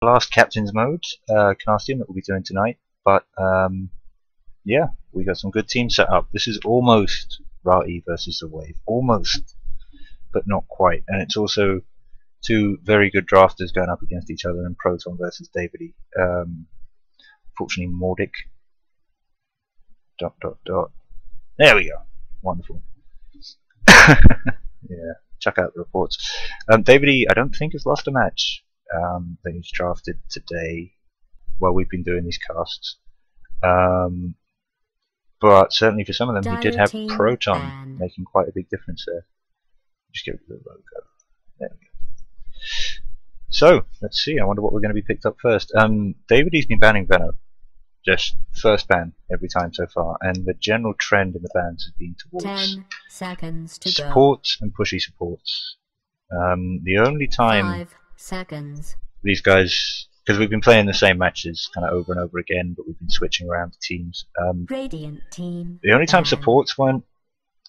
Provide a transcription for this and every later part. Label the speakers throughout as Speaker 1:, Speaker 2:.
Speaker 1: last captain's mode, casting that we'll be doing tonight. But yeah, we got some good teams set up. This is almost Prot0n versus the Wave, almost, but not quite. And it's also two very good drafters going up against each other in Prot0n versus Davidy. Fortunately, Mordic. ... There we go. Wonderful. Yeah, check out the reports. Davidy, I don't think has lost a match that he's drafted today while we've been doing these casts. But certainly for some of them, he did have Prot0n making quite a big difference there. Just get rid of the logo. There we go. So, let's see. I wonder what we're going to be picked up first. Davidy's been banning Venno. Just first ban every time so far, and the general trend in the bans has been towards
Speaker 2: 10 seconds to
Speaker 1: supports and pushy supports. The only time
Speaker 2: 5 seconds.
Speaker 1: These guys, because we've been playing the same matches kind of over and over again, but we've been switching around the teams.
Speaker 2: Radiant team.
Speaker 1: The only time
Speaker 2: ban.
Speaker 1: supports weren't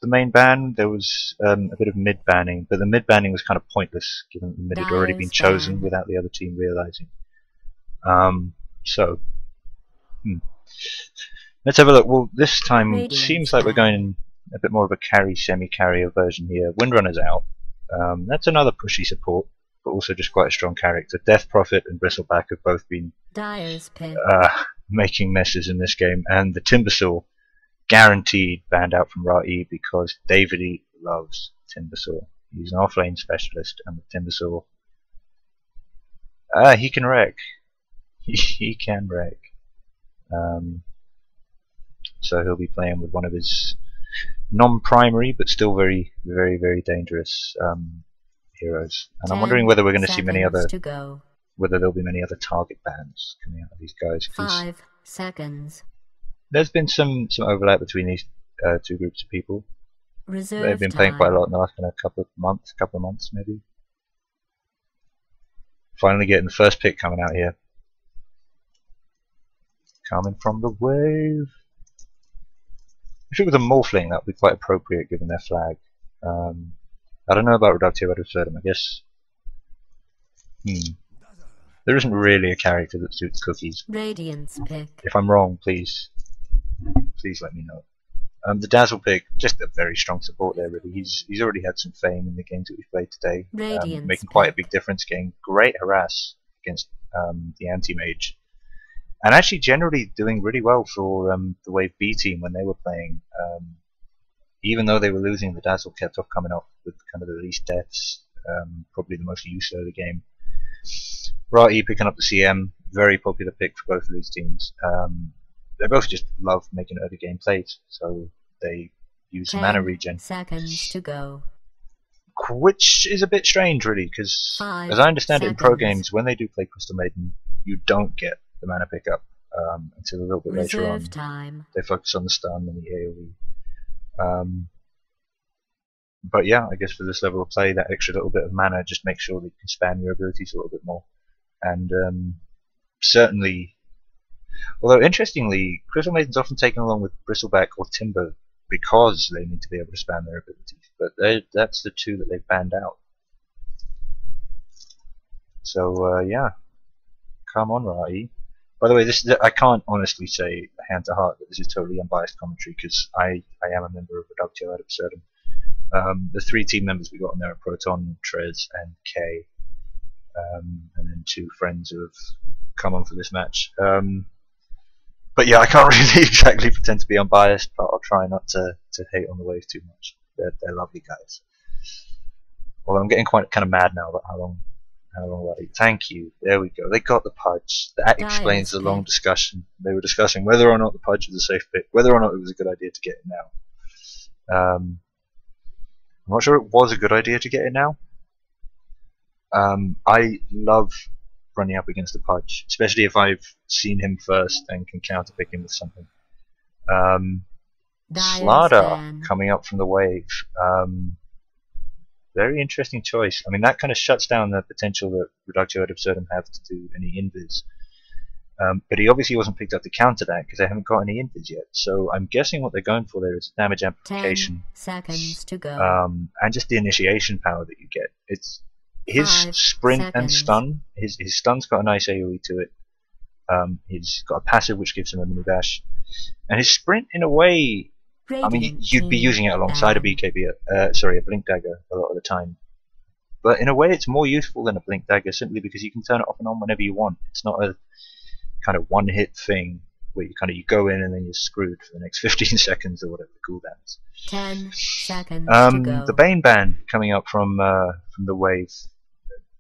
Speaker 1: the main ban, there was a bit of mid banning, but the mid banning was kind of pointless given that the mid had already been chosen without the other team realizing. Let's have a look. Well, this time it seems like we're going a bit more of a carry, semi-carrier version here. Windrunner's out. That's another pushy support, but also just quite a strong character. Death Prophet and Bristleback have both been making messes in this game, and the Timbersaw guaranteed banned out from Prot0n because Davidy loves Timbersaw. He's an offlane specialist, and with Timbersaw, he can wreck. He can wreck. So he'll be playing with one of his non-primary but still very, very, very dangerous heroes. And I'm wondering whether we're going to see many other, whether there'll be many other target bans coming out of these guys.
Speaker 2: 5 seconds.
Speaker 1: There's been some overlap between these two groups of people. They've been playing quite a lot in the last couple of months maybe. Finally getting the first pick coming out here. Coming from the Wave. If it was a Morphling, that would be quite appropriate given their flag. I don't know about Reductio ad Absurdum, I guess. There isn't really a character that suits cookies.
Speaker 2: Radiance pick.
Speaker 1: If I'm wrong, please let me know. The Dazzle pick, just a very strong support there really. He's already had some fame in the games that we've played today. Making quite a big difference, getting great harass against the anti-mage. And actually generally doing really well for the Wave B team when they were playing. Even though they were losing, the Dazzle kept off coming off with kind of the least deaths, probably the most use of the game. Prot0n picking up the CM, very popular pick for both of these teams. They both just love making early game plays, so they use mana regen.
Speaker 2: Seconds to go.
Speaker 1: Which is a bit strange really, because as I understand it in pro games, when they do play Crystal Maiden, you don't get the mana pickup until a little bit later on. They focus on the stun and the AoE. But yeah, I guess for this level of play, that extra little bit of mana just makes sure that you can spam your abilities a little bit more. And certainly, although interestingly, Crystal Maiden's often taken along with Bristleback or Timber because they need to be able to spam their abilities. But that's the two that they've banned out. So yeah, come on, Prot0n. By the way, I can't honestly say hand to heart that this is totally unbiased commentary because I am a member of Reductio ad Absurdum. The 3 team members we got on there are Prot0n, Trez, and K, and then 2 friends who have come on for this match. But yeah, I can't really exactly pretend to be unbiased, but I'll try not to hate on the Wave too much. They're lovely guys. Although I'm getting quite kind of mad now about how long. Thank you. There we go. They got the Pudge. That explains the long discussion. They were discussing whether or not the Pudge was a safe pick, whether or not it was a good idea to get it now. I'm not sure it was a good idea to get it now. I love running up against the Pudge, especially if I've seen him first and can counterpick him with something. Slardar coming up from the Wave. Very interesting choice. I mean, that kind of shuts down the potential that Reductio ad Absurdum have to do any invis. But he obviously wasn't picked up to counter that because they haven't got any invis yet. So I'm guessing what they're going for there is damage amplification.
Speaker 2: 10 seconds to go.
Speaker 1: And just the initiation power that you get. his
Speaker 2: 5
Speaker 1: sprint and
Speaker 2: seconds.
Speaker 1: stun, his stun's got a nice AoE to it. He's got a passive which gives him a mini dash, and his sprint, in a way, I mean,
Speaker 2: Radiant
Speaker 1: you'd be
Speaker 2: team
Speaker 1: using it alongside a
Speaker 2: ban.
Speaker 1: BKB, sorry, a blink dagger a lot of the time. But in a way, it's more useful than a blink dagger simply because you can turn it off and on whenever you want. It's not a kind of one-hit thing where you go in and then you're screwed for the next 15 seconds or whatever the cooldown is.
Speaker 2: 10 seconds to go.
Speaker 1: The Bane ban coming up from the wave.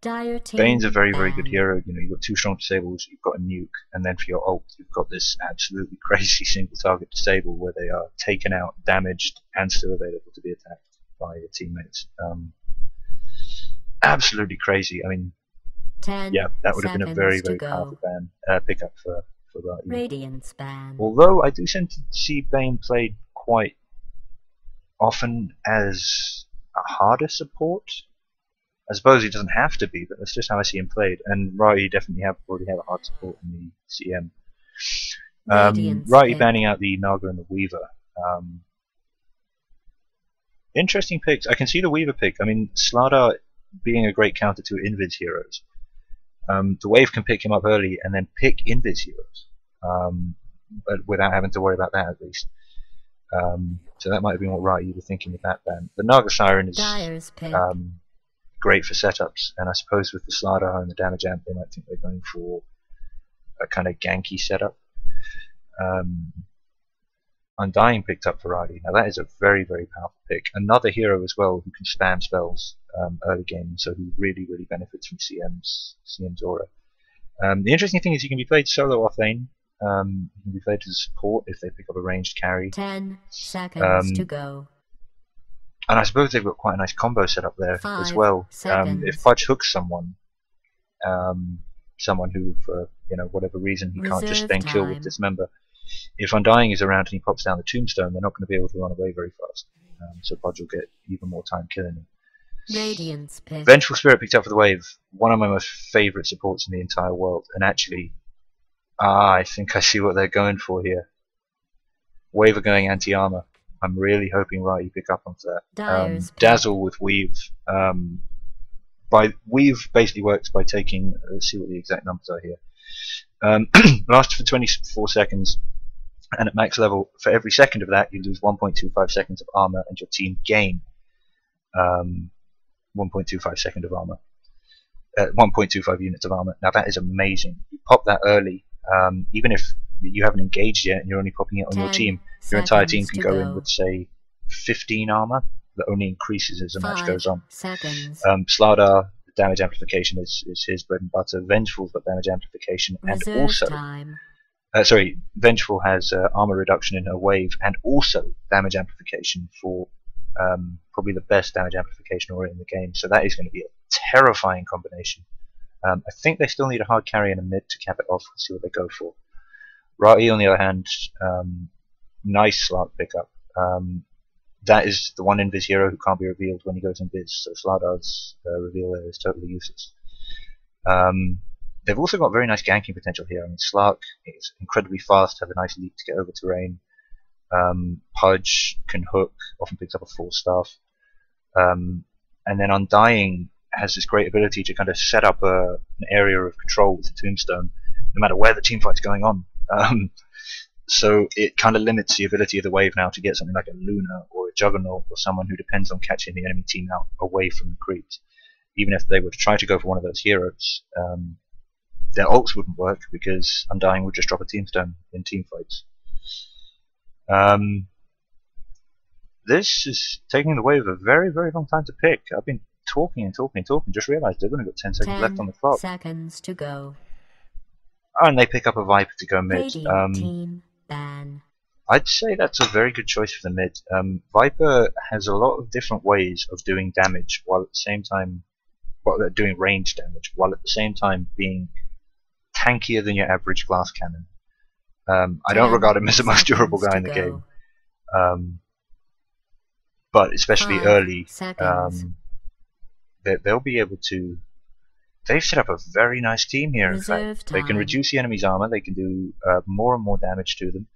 Speaker 2: Dire team
Speaker 1: Bane's a very, very good
Speaker 2: ban.
Speaker 1: hero. You know, you've got 2 strong disables, you've got a nuke, and then for your ult, you've got this absolutely crazy single target disable where they are taken out, damaged, and still available to be attacked by your teammates. Absolutely crazy. I mean,
Speaker 2: 10
Speaker 1: yeah, that would have been a very,
Speaker 2: seconds to
Speaker 1: very
Speaker 2: go.
Speaker 1: powerful pickup for Ryu.
Speaker 2: Radiance ban.
Speaker 1: Although I do tend to see Bane played quite often as a harder support. I suppose he doesn't have to be, but that's just how I see him played. And Ryu definitely already have a hard support in the CM. Ryu
Speaker 2: pick.
Speaker 1: banning out the Naga and the Weaver. Interesting picks. I can see the Weaver pick. I mean, Slardar being a great counter to Invis heroes. The Wave can pick him up early and then pick Invis heroes, but without having to worry about that at least. So that might have been what Ryu were thinking with that ban. The Naga Siren is
Speaker 2: Dire's pick.
Speaker 1: great for setups, and I suppose with the Slardar and the damage amp, they might think they're going for a kind of ganky setup. Undying picked up for Ryu. Now that is a very, very powerful pick. Another hero as well who can spam spells early game, so who really, really benefits from CM's aura. The interesting thing is he can be played solo off lane. He can be played as a support if they pick up a ranged carry.
Speaker 2: 10 seconds to go.
Speaker 1: And I suppose they've got quite a nice combo set up there
Speaker 2: 5
Speaker 1: as well.
Speaker 2: seconds.
Speaker 1: If Fudge hooks someone, someone who for whatever reason he can't just
Speaker 2: Reserve
Speaker 1: then kill with
Speaker 2: time.
Speaker 1: Dismember. If Undying is around and he pops down the tombstone, they're not going to be able to run away very fast. So Fudge will get even more time killing him.
Speaker 2: Radiance pick.
Speaker 1: Vengeful Spirit picked up for the Wave, one of my most favourite supports in the entire world, and actually, I think I see what they're going for here. Wave are going anti-armor. I'm really hoping Ryu pick up on that.
Speaker 2: Dire's pick.
Speaker 1: Dazzle with Weave. Weave basically works by taking, let's see what the exact numbers are here. Lasts for 24 seconds, and at max level, for every second of that, you lose 1.25 seconds of armor, and your team gain 1.25 second of armor. 1.25 units of armor. Now that is amazing. You pop that early, even if you haven't engaged yet and you're only popping it on your
Speaker 2: 10
Speaker 1: team, your entire team
Speaker 2: seconds
Speaker 1: can
Speaker 2: to
Speaker 1: go
Speaker 2: go.
Speaker 1: in with, say, 15 armor. That only increases as the match
Speaker 2: 5
Speaker 1: goes on.
Speaker 2: seconds.
Speaker 1: Slardar, damage amplification is his bread and butter. Vengeful's got damage amplification, and
Speaker 2: Reserve
Speaker 1: also,
Speaker 2: time.
Speaker 1: Vengeful has armor reduction in her wave, and also damage amplification for probably the best damage amplification aura in the game. So that is going to be a terrifying combination. I think they still need a hard carry and a mid to cap it off. Let's see what they go for. Ryu, on the other hand, nice slant pickup. That is the one Invis hero who can't be revealed when he goes Invis, so Slardar's reveal there is totally useless. They've also got very nice ganking potential here. I mean, Slark is incredibly fast, have a nice leap to get over terrain. Pudge can hook, often picks up a 4-staff. And then Undying has this great ability to kind of set up an area of control with the tombstone, no matter where the teamfight's going on. So it kind of limits the ability of the Wave now to get something like a Luna or a Juggernaut or someone who depends on catching the enemy team out away from the creeps. Even if they were to try to go for one of those heroes, their ults wouldn't work because Undying would just drop a tombstone in teamfights. This is taking the Wave a very, very long time to pick. I've been talking and talking and talking, just realised they've only got 10 seconds left on the
Speaker 2: 10
Speaker 1: clock.
Speaker 2: seconds to go.
Speaker 1: And they pick up a Viper to go mid.
Speaker 2: Radiant team ban.
Speaker 1: I'd say that's a very good choice for the mid. Viper has a lot of different ways of doing damage, while at the same time, doing range damage, while at the same time being tankier than your average glass cannon. I don't
Speaker 2: 10
Speaker 1: regard him as the most durable
Speaker 2: seconds
Speaker 1: guy in
Speaker 2: to
Speaker 1: the
Speaker 2: go.
Speaker 1: game, but especially
Speaker 2: 5
Speaker 1: early,
Speaker 2: seconds.
Speaker 1: they'll be able to. They've set up a very nice team here. In
Speaker 2: Reserve
Speaker 1: fact, they can
Speaker 2: time.
Speaker 1: reduce the enemy's armor. They can do more and more damage to them.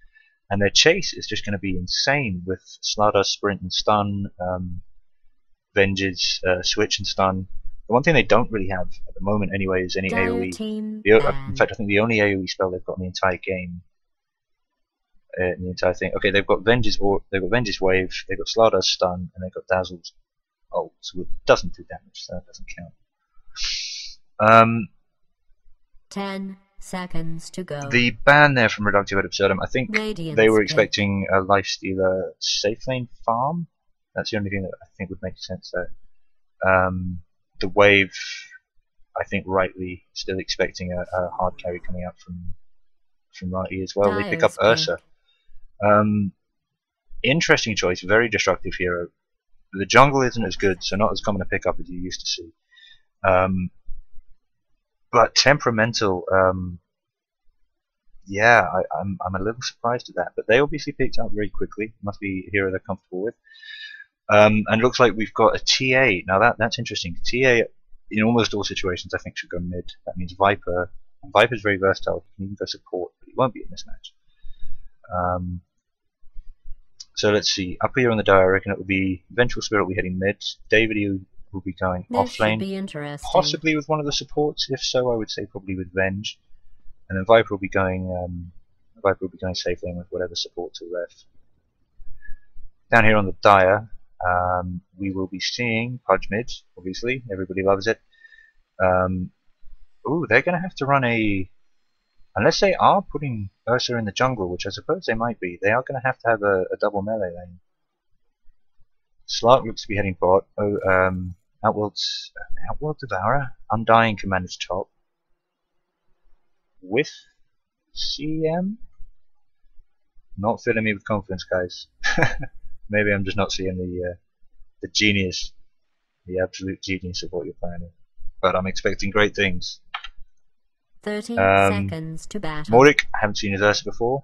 Speaker 1: And their chase is just going to be insane with Slardar sprint and stun, Venge's switch and stun. The one thing they don't really have at the moment anyway is any
Speaker 2: Dire
Speaker 1: AoE.
Speaker 2: team
Speaker 1: In
Speaker 2: ban.
Speaker 1: fact, I think the only AoE spell they've got in the entire game, in the entire thing. Okay, they've got Venge's Wave, they've got Slardust Stun, and they've got Dazzle's Ult, which doesn't do damage, so that doesn't count.
Speaker 2: 10 seconds to go.
Speaker 1: The ban there from Reductio ad Absurdum, I think
Speaker 2: Radiance
Speaker 1: they were
Speaker 2: pick.
Speaker 1: expecting a Lifestealer safe lane farm. That's the only thing that I think would make sense there. The Wave, I think rightly still expecting a hard carry coming out from Righty as well. They pick up
Speaker 2: Dyer's
Speaker 1: Ursa. Interesting choice, very destructive hero. The jungle isn't as good, so not as common to pick up as you used to see. But temperamental, yeah, I'm a little surprised at that. But they obviously picked up very quickly. Must be a hero they're comfortable with. And it looks like we've got a TA. Now that's interesting. TA in almost all situations I think should go mid. That means Viper. Viper's very versatile. He can even go support, but he won't be in this match. So let's see. Up here on the die, I reckon it will be Vengeful Spirit will be heading mid. Davidy will be going
Speaker 2: This
Speaker 1: off
Speaker 2: should
Speaker 1: lane,
Speaker 2: be interesting.
Speaker 1: possibly with one of the supports. If so, I would say probably with Venge. And then Viper will be going safe lane with whatever supports are left. Down here on the Dire, we will be seeing Pudge mid, obviously. Everybody loves it. Ooh, they're going to have to run a... Unless they are putting Ursa in the jungle, which I suppose they might be, they are going to have a double melee lane. Slark looks to be heading bot. Outworld Devourer. Undying Commander's top. With CM? Not filling me with confidence, guys. Maybe I'm just not seeing the genius, the absolute genius of what you're planning. But I'm expecting great things.
Speaker 2: 30 seconds to battle.
Speaker 1: Mordic, I haven't seen his Ursa before.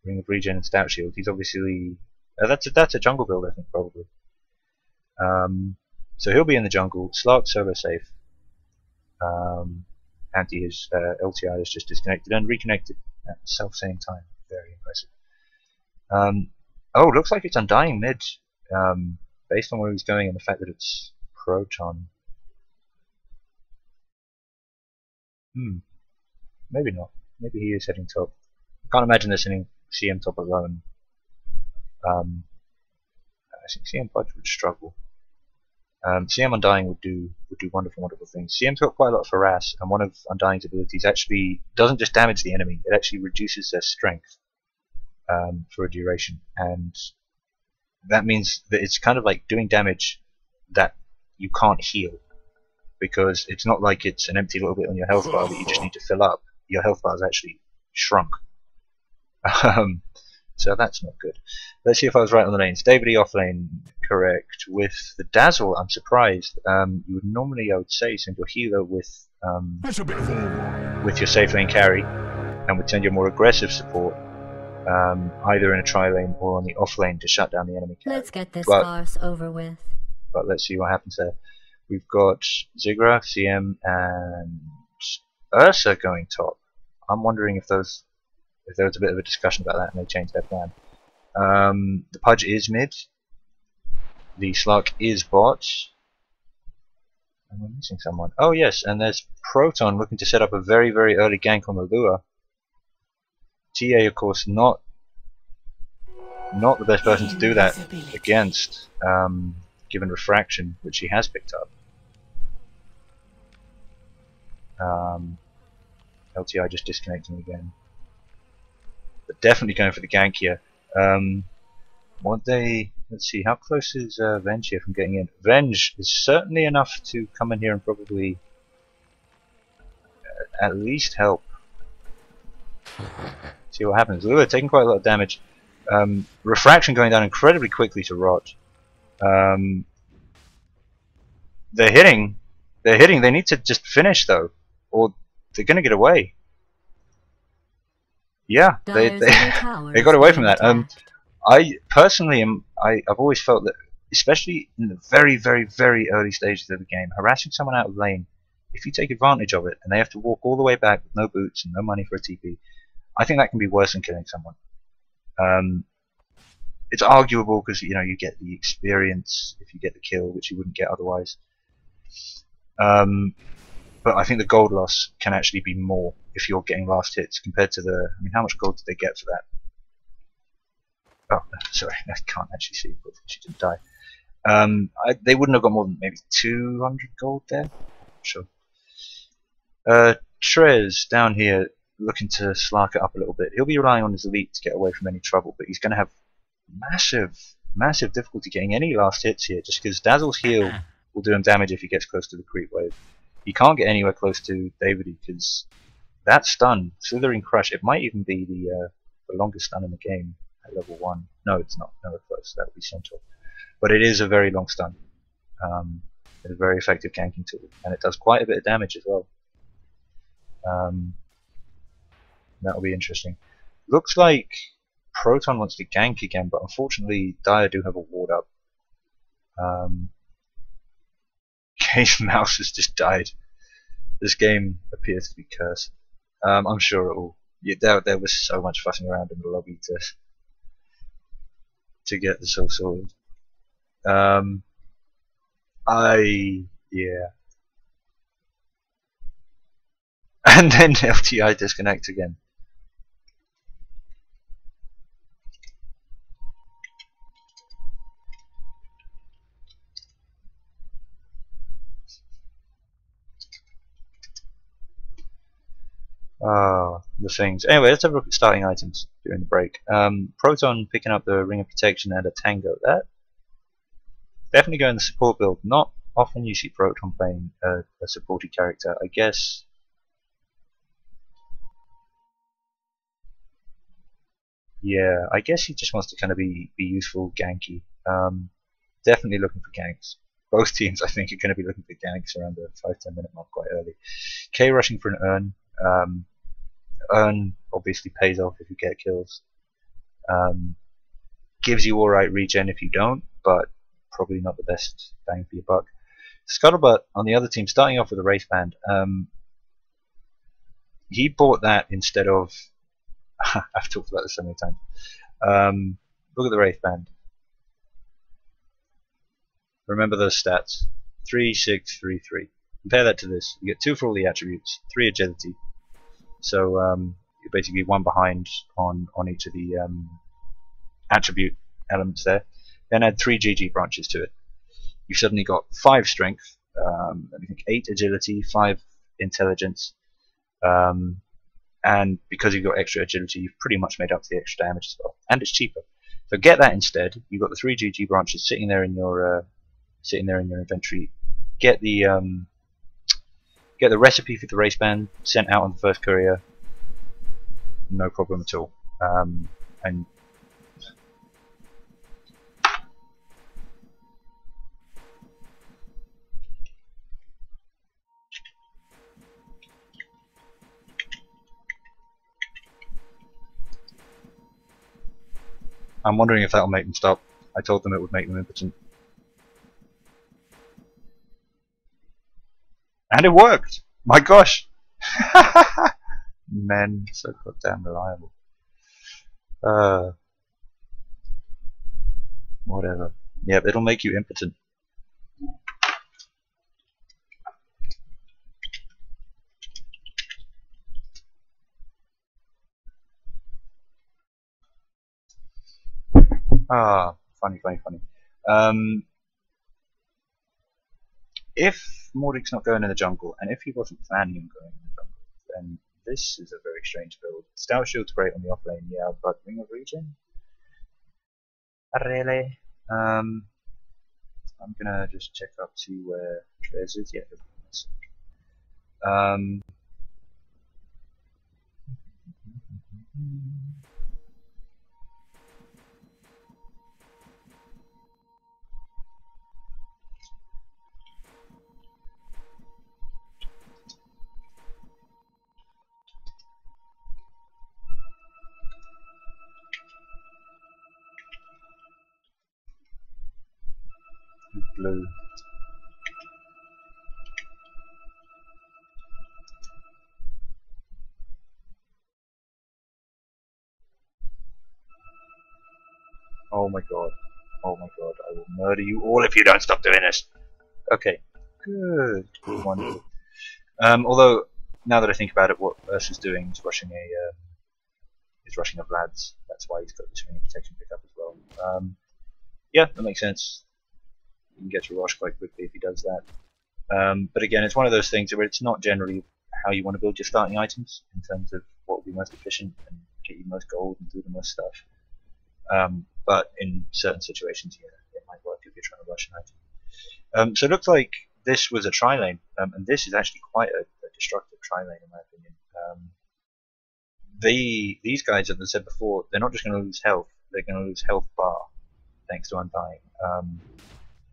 Speaker 1: Ring of Regen and Stout Shield. He's obviously that's a jungle build, I think, probably. So he'll be in the jungle. Slark solo safe. Anti his LTI is just disconnected and reconnected at the self-same time. Very impressive. Oh, looks like it's Undying mid. Based on where he's going and the fact that it's Prot0n. Maybe not. Maybe he is heading top. I can't imagine they're sending CM top alone. I think CM Pudge would struggle. CM Undying would do wonderful things. CM's got quite a lot of harass, and one of Undying's abilities actually doesn't just damage the enemy; it actually reduces their strength for a duration, and that means that it's kind of like doing damage that you can't heal, because it's not like it's an empty little bit on your health bar that you just need to fill up. Your health bar is actually shrunk. So that's not good. Let's see if I was right on the lanes. Davidy off lane, correct. With the Dazzle, I'm surprised. You would normally, I would say, send your healer with your safe lane carry, and would send your more aggressive support either in a tri lane or on the off lane to shut down the enemy carry.
Speaker 2: Let's get this farce over with.
Speaker 1: But let's see what happens there. We've got Zigra, CM, and Ursa going top. I'm wondering if there was a bit of a discussion about that and they changed their plan. The Pudge is mid. The Slark is bot. Am I missing someone? Oh yes, and there's Prot0n looking to set up a very, very early gank on the Lua. TA, of course, not the best person to do that against, given Refraction, which he has picked up. LTI just disconnecting again. But definitely going for the gank here. Let's see, how close is Venge here from getting in? Venge is certainly enough to come in here and probably at least help. See what happens. Lua taking quite a lot of damage. Refraction going down incredibly quickly to rot. They're hitting. They need to just finish though, or they're gonna get away. Yeah, they got away from that. I personally I've always felt that, especially in the very, very, very early stages of the game, harassing someone out of lane, if you take advantage of it and they have to walk all the way back with no boots and no money for a TP, I think that can be worse than killing someone. It's arguable because you get the experience if you get the kill, which you wouldn't get otherwise. But I think the gold loss can actually be more if you're getting last hits compared to the. I mean, how much gold did they get for that? Oh, sorry, I can't actually see, but she didn't die. They wouldn't have got more than maybe 200 gold there. Sure. Trez down here looking to slark it up a little bit. He'll be relying on his elite to get away from any trouble, but he's going to have massive difficulty getting any last hits here, just because Dazzle's heal will do him damage if he gets close to the creep wave. He can't get anywhere close to Davidy because that stun, Slithering Crush, it might even be the longest stun in the game at level 1. No, it's not. Nowhere close. That would be Centaur. But it is a very long stun. It's a very effective ganking tool, and it does quite a bit of damage as well. That'll be interesting. Looks like Prot0n wants to gank again, but unfortunately Dire do have a ward up. Cave Mouse has just died. This game appears to be cursed. I'm sure it will. Yeah, there was so much fussing around in the lobby to get this all sorted. Yeah. And then LTI disconnect again. Oh, the things. Anyway, let's have a look at starting items during the break. Prot0n picking up the Ring of Protection and a Tango. That definitely go in the support build. Not often you see Prot0n playing a supporty character. I guess. Yeah, I guess he just wants to kind of be useful, ganky. Definitely looking for ganks. Both teams, I think, are going to be looking for ganks around the 5-10 minute mark quite early. K rushing for an Urn. Urn obviously pays off if you get kills. Gives you alright regen if you don't, but probably not the best bang for your buck. Scuttlebutt on the other team, starting off with a race band. He bought that instead of. I've talked about this so many times. Look at the Wraith Band. Remember those stats. 3, 6, 3, 3. Compare that to this. You get 2 for all the attributes, 3 agility. So you're basically 1 behind on each of the attribute elements there. Then add 3 GG branches to it. You've suddenly got 5 strength, I think 8 agility, 5 intelligence, and because you've got extra agility, you've pretty much made up for the extra damage as well, and it's cheaper. So get that instead. You've got the 3 GG branches sitting there in your inventory. Get the recipe for the race band sent out on the first courier. No problem at all. And I'm wondering if that'll make them stop. I told them it would make them impotent. And it worked! My gosh! Men, so goddamn reliable. Whatever. Yep, it'll make you impotent. Funny. If Mordek's not going in the jungle, and if he wasn't planning on going in the jungle, then this is a very strange build. Stout Shield's great on the offlane, yeah, but Ring of Regen? Really? I'm gonna just check up, see where Trez is. Yeah, blue. Oh Oh my god. Oh my god. I will murder you all if you don't stop doing this. Okay. Good. Wonderful. Although, now that I think about it, what Ursa's doing is rushing a Vlad's. That's why he's got the swinging protection pickup as well. Yeah, that makes sense. You can get to Rosh quite quickly if he does that. But again, it's one of those things where it's not generally how you want to build your starting items in terms of what will be most efficient and get you most gold and do the most stuff. But in certain situations, yeah, it might work if you're trying to rush an item. So it looks like this was a tri-lane, and this is actually quite a destructive tri-lane in my opinion. These guys, as I said before, they're not just going to lose health, they're going to lose health bar thanks to Undying.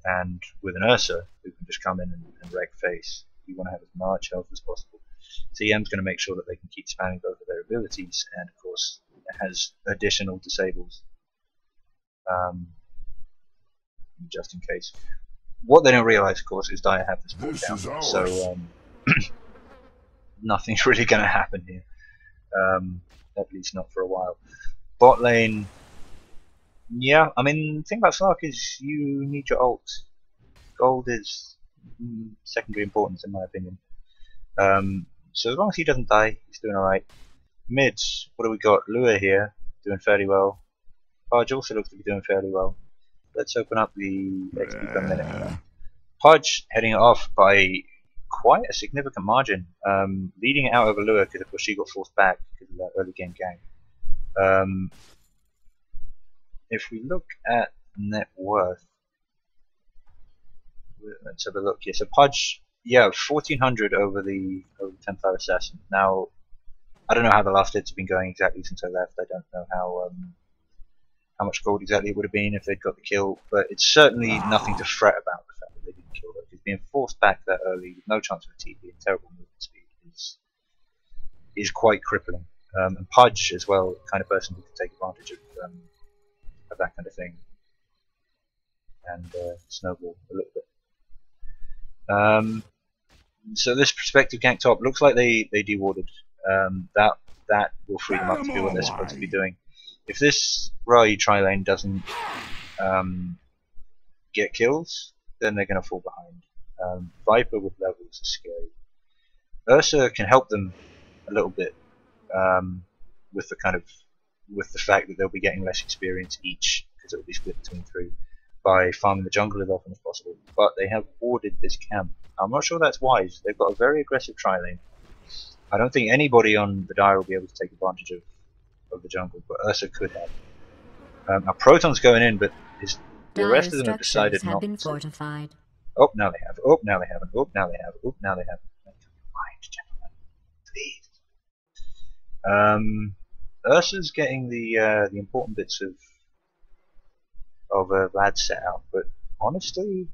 Speaker 1: And with an Ursa who can just come in and wreck face, you want to have as much health as possible. CM's going to make sure that they can keep spamming both of their abilities, and of course it has additional disables just in case. What they don't realize, of course, is Dire have this ball down, so nothing's really going to happen here, at least not for a while. Bot lane, yeah, I mean, the thing about Slark is you need your ult. Gold is secondary importance in my opinion. So as long as he doesn't die, he's doing alright. Mid, what do we got? Lua here, doing fairly well. Pudge also looks to be doing fairly well. Let's open up the XP per minute. Pudge heading it off by quite a significant margin, leading it out over Lua because of course she got forced back because of that early game gang. If we look at net worth, let's have a look here. So Pudge, yeah, 1400 over the 10th hour assassin. Now, I don't know how the last hits have been going exactly since I left. I don't know how much gold exactly it would have been if they'd got the kill, but it's certainly nothing to fret about the fact that they didn't kill her. Because being forced back that early with no chance of a TP and terrible movement speed is quite crippling. And Pudge as well, the kind of person who can take advantage of that kind of thing and snowball a little bit. So this prospective gank top looks like they dewarded. That will free them up to do what they're supposed to be doing. If this Rai tri-lane doesn't get kills, then they're going to fall behind. Viper with levels is scary. Ursa can help them a little bit with the fact that they'll be getting less experience each because it will be split between three by farming the jungle as often as possible. But they have warded this camp. I'm not sure that's wise. They've got a very aggressive tri-lane. I don't think anybody on the Dire will be able to take advantage of the jungle, but Ursa could have. Now Prot0n's going in, but the rest of them have decided not to.
Speaker 2: Fortified.
Speaker 1: Oh, now they have. Oh, now they haven't. Oh, now they have. Oh, now they have. Mind, gentlemen, please. Ursa's getting the important bits of Vlad set out, but honestly,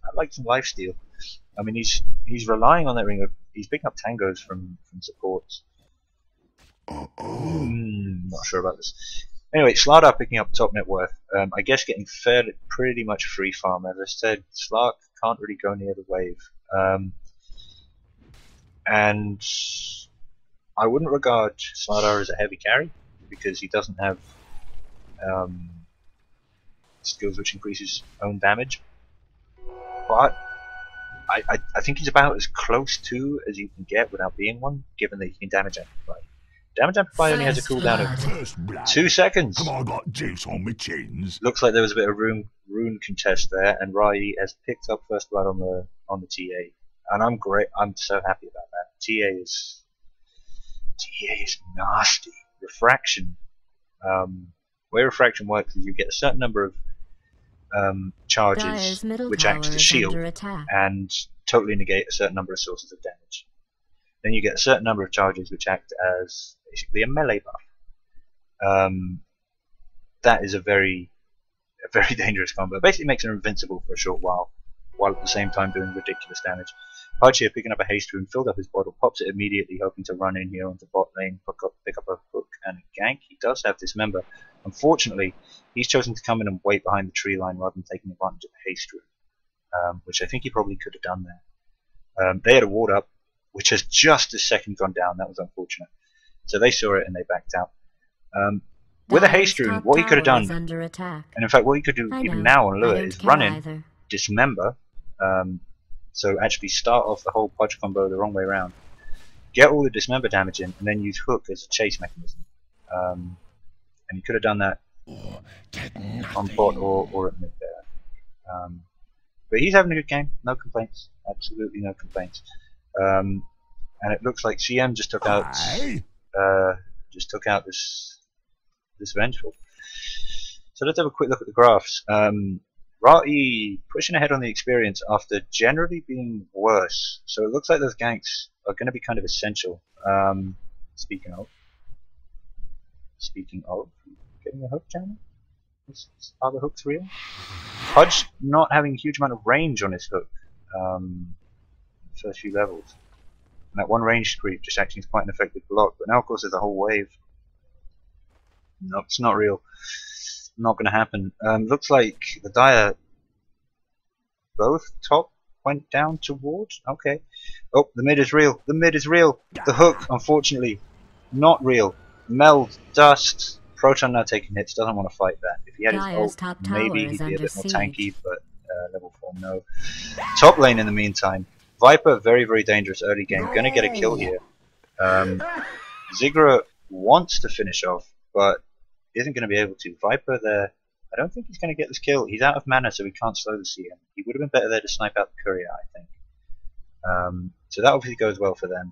Speaker 1: I'd like some lifesteal. I mean, he's relying on that ring. He's picking up tangos from supports. Not sure about this. Anyway, Slardar picking up top net worth. I guess getting pretty much free farm. As I said, Slark can't really go near the wave. And I wouldn't regard Slardar as a heavy carry because he doesn't have skills which increases own damage. But I think he's about as close to as you can get without being one, given that he can damage amplify. Damage amplify only has a cooldown of 2 seconds.
Speaker 3: Come on, I got juice on my chins.
Speaker 1: Looks like there was a bit of rune contest there, and Rai has picked up first blood on the TA, and I'm great. I'm so happy about that. TA is nasty. Refraction. Way refraction works is you get a certain number of charges which acts as a shield and totally negate a certain number of sources of damage. Then you get a certain number of charges which act as basically a melee buff. That is a very dangerous combo. It basically makes him invincible for a short while at the same time doing ridiculous damage. Pudge here picking up a haste rune, filled up his bottle, pops it immediately, hoping to run in here onto bot lane, pick up a hook and a gank. He does have Dismember. Unfortunately, he's chosen to come in and wait behind the tree line rather than taking advantage of the haste rune, which I think he probably could have done there. They had a ward up, which has just a second gone down. That was unfortunate. So they saw it and they backed out. With a haste rune, what he could have done,
Speaker 2: under attack.
Speaker 1: and in fact what he could do even now on Lure is run in, dismember, so actually start off the whole Podge combo the wrong way around, get all the dismember damage in, and then use Hook as a chase mechanism. And he could have done that on bot or at mid there. But he's having a good game, no complaints, absolutely no complaints. And it looks like CM just took out this Vengeful. So let's have a quick look at the graphs. Rati pushing ahead on the experience after generally being worse. So it looks like those ganks are going to be kind of essential. Speaking of, getting a hook channel? Are the hooks real? Pudge not having a huge amount of range on his hook. First few levels. And that one range creep just acting as quite an effective block. But now of course there's a whole wave. Nope, it's not real. Not going to happen. Looks like the Dire both top went down towards. Okay. Oh, the mid is real. The mid is real. The hook, unfortunately, not real. Meld, dust. Prot0n now taking hits. Doesn't want to fight that. If he had his ult, maybe he'd be a bit more tanky, but level 4, no. Top lane in the meantime. Viper, very, very dangerous early game. Going to get a kill here. Zigra wants to finish off, but isn't going to be able to. Viper there, I don't think he's going to get this kill. He's out of mana, so he can't slow the CM. He would have been better there to snipe out the courier, I think. So that obviously goes well for them.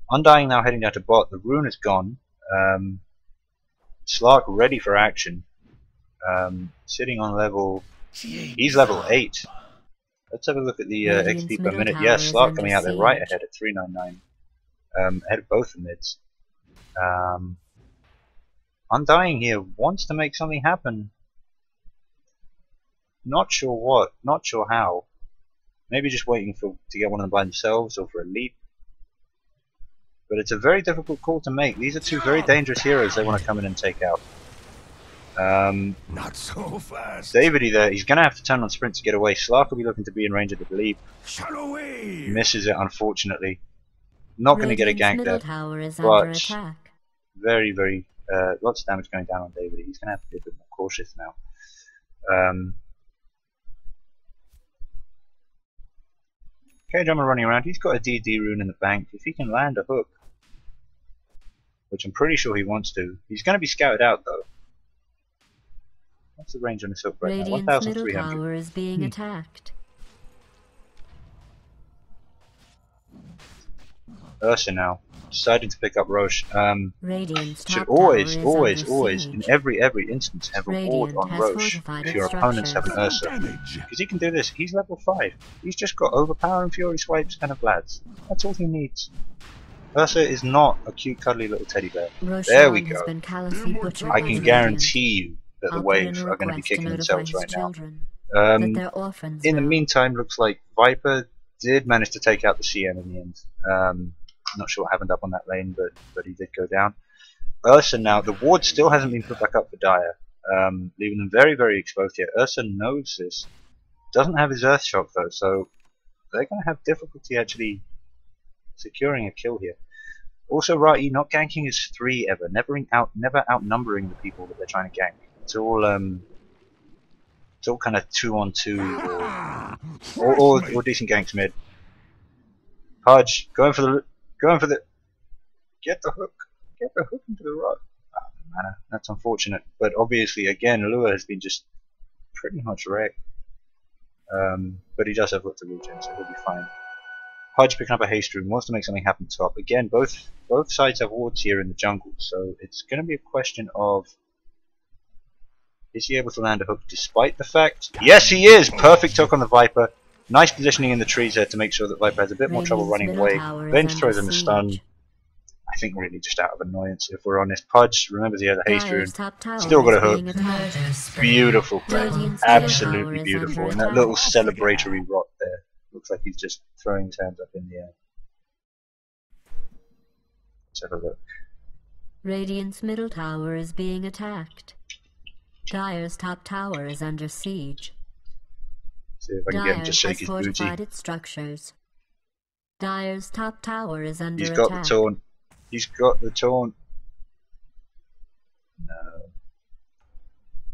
Speaker 1: Undying now heading down to bot. The rune is gone. Slark ready for action. Sitting on level... He's level 8. Let's have a look at the XP per minute. Yeah, Slark coming out there right ahead at 399. Ahead of both the mids. Undying here wants to make something happen. Not sure what, not sure how. Maybe just waiting to get one of them by themselves or for a leap. But it's a very difficult call to make. These are two very dangerous heroes they want to come in and take out.
Speaker 3: Not so fast.
Speaker 1: Davidy there, he's going to have to turn on sprint to get away. Slark will be looking to be in range of the leap.
Speaker 3: Shut away.
Speaker 1: Misses it, unfortunately. Not going to get a gank there. But very, very... lots of damage going down on Davidy. He's going to have to be a bit more cautious now. K-Drummer running around. He's got a DD rune in the bank. If he can land a hook, which I'm pretty sure he wants to, he's going to be scouted out though. What's the range on his hook right now? 1,300.
Speaker 2: Tower is being attacked.
Speaker 1: Ursa now. Deciding to pick up Roche. Should always, in every instance have a ward on Roche if your opponents have an Ursa. Because he can do this. He's level 5. He's just got overpowering Fury Swipes and a Vlads. That's all he needs. Ursa is not a cute cuddly little teddy bear. There we go. I can guarantee you that the Wave are going to be kicking themselves right now. In the meantime, looks like Viper did manage to take out the CM in the end. Not sure what happened up on that lane, but he did go down. Ursa now, the ward still hasn't been put back up for Dire, leaving them very, very exposed here. Ursa knows this. Doesn't have his Earth Shock though, so they're going to have difficulty actually securing a kill here. Also, Rati not ganking his 3 ever, never outnumbering the people that they're trying to gank. It's all kind of 2-on-2 or decent ganks mid. Pudge going for the get the hook into the rod. Mana. That's unfortunate, but obviously again Lure has been just pretty much wrecked. But he does have lots of regen, so he'll be fine. Pudge picking up a haste rune, wants to make something happen top. Again, both sides have wards here in the jungle, so it's going to be a question of, is he able to land a hook despite the fact? Yes, he is! Perfect hook on the Viper. Nice positioning in the trees there to make sure that Viper has a bit more trouble running away. Venge throws him a stun. I think really just out of annoyance, if we're honest. Pudge, remember he had a haste rune. Still got a hook. Beautiful play. Absolutely beautiful. And that little celebratory rot there. Looks like he's just throwing his hands up in the air. Let's have a look.
Speaker 2: Radiant's middle tower is being attacked. Dire's top tower is under siege.
Speaker 1: See if I can get him to shake his booty.
Speaker 2: Its structures. Dire's top tower is under
Speaker 1: attack.
Speaker 2: He's got
Speaker 1: the taunt. He's got the taunt. No.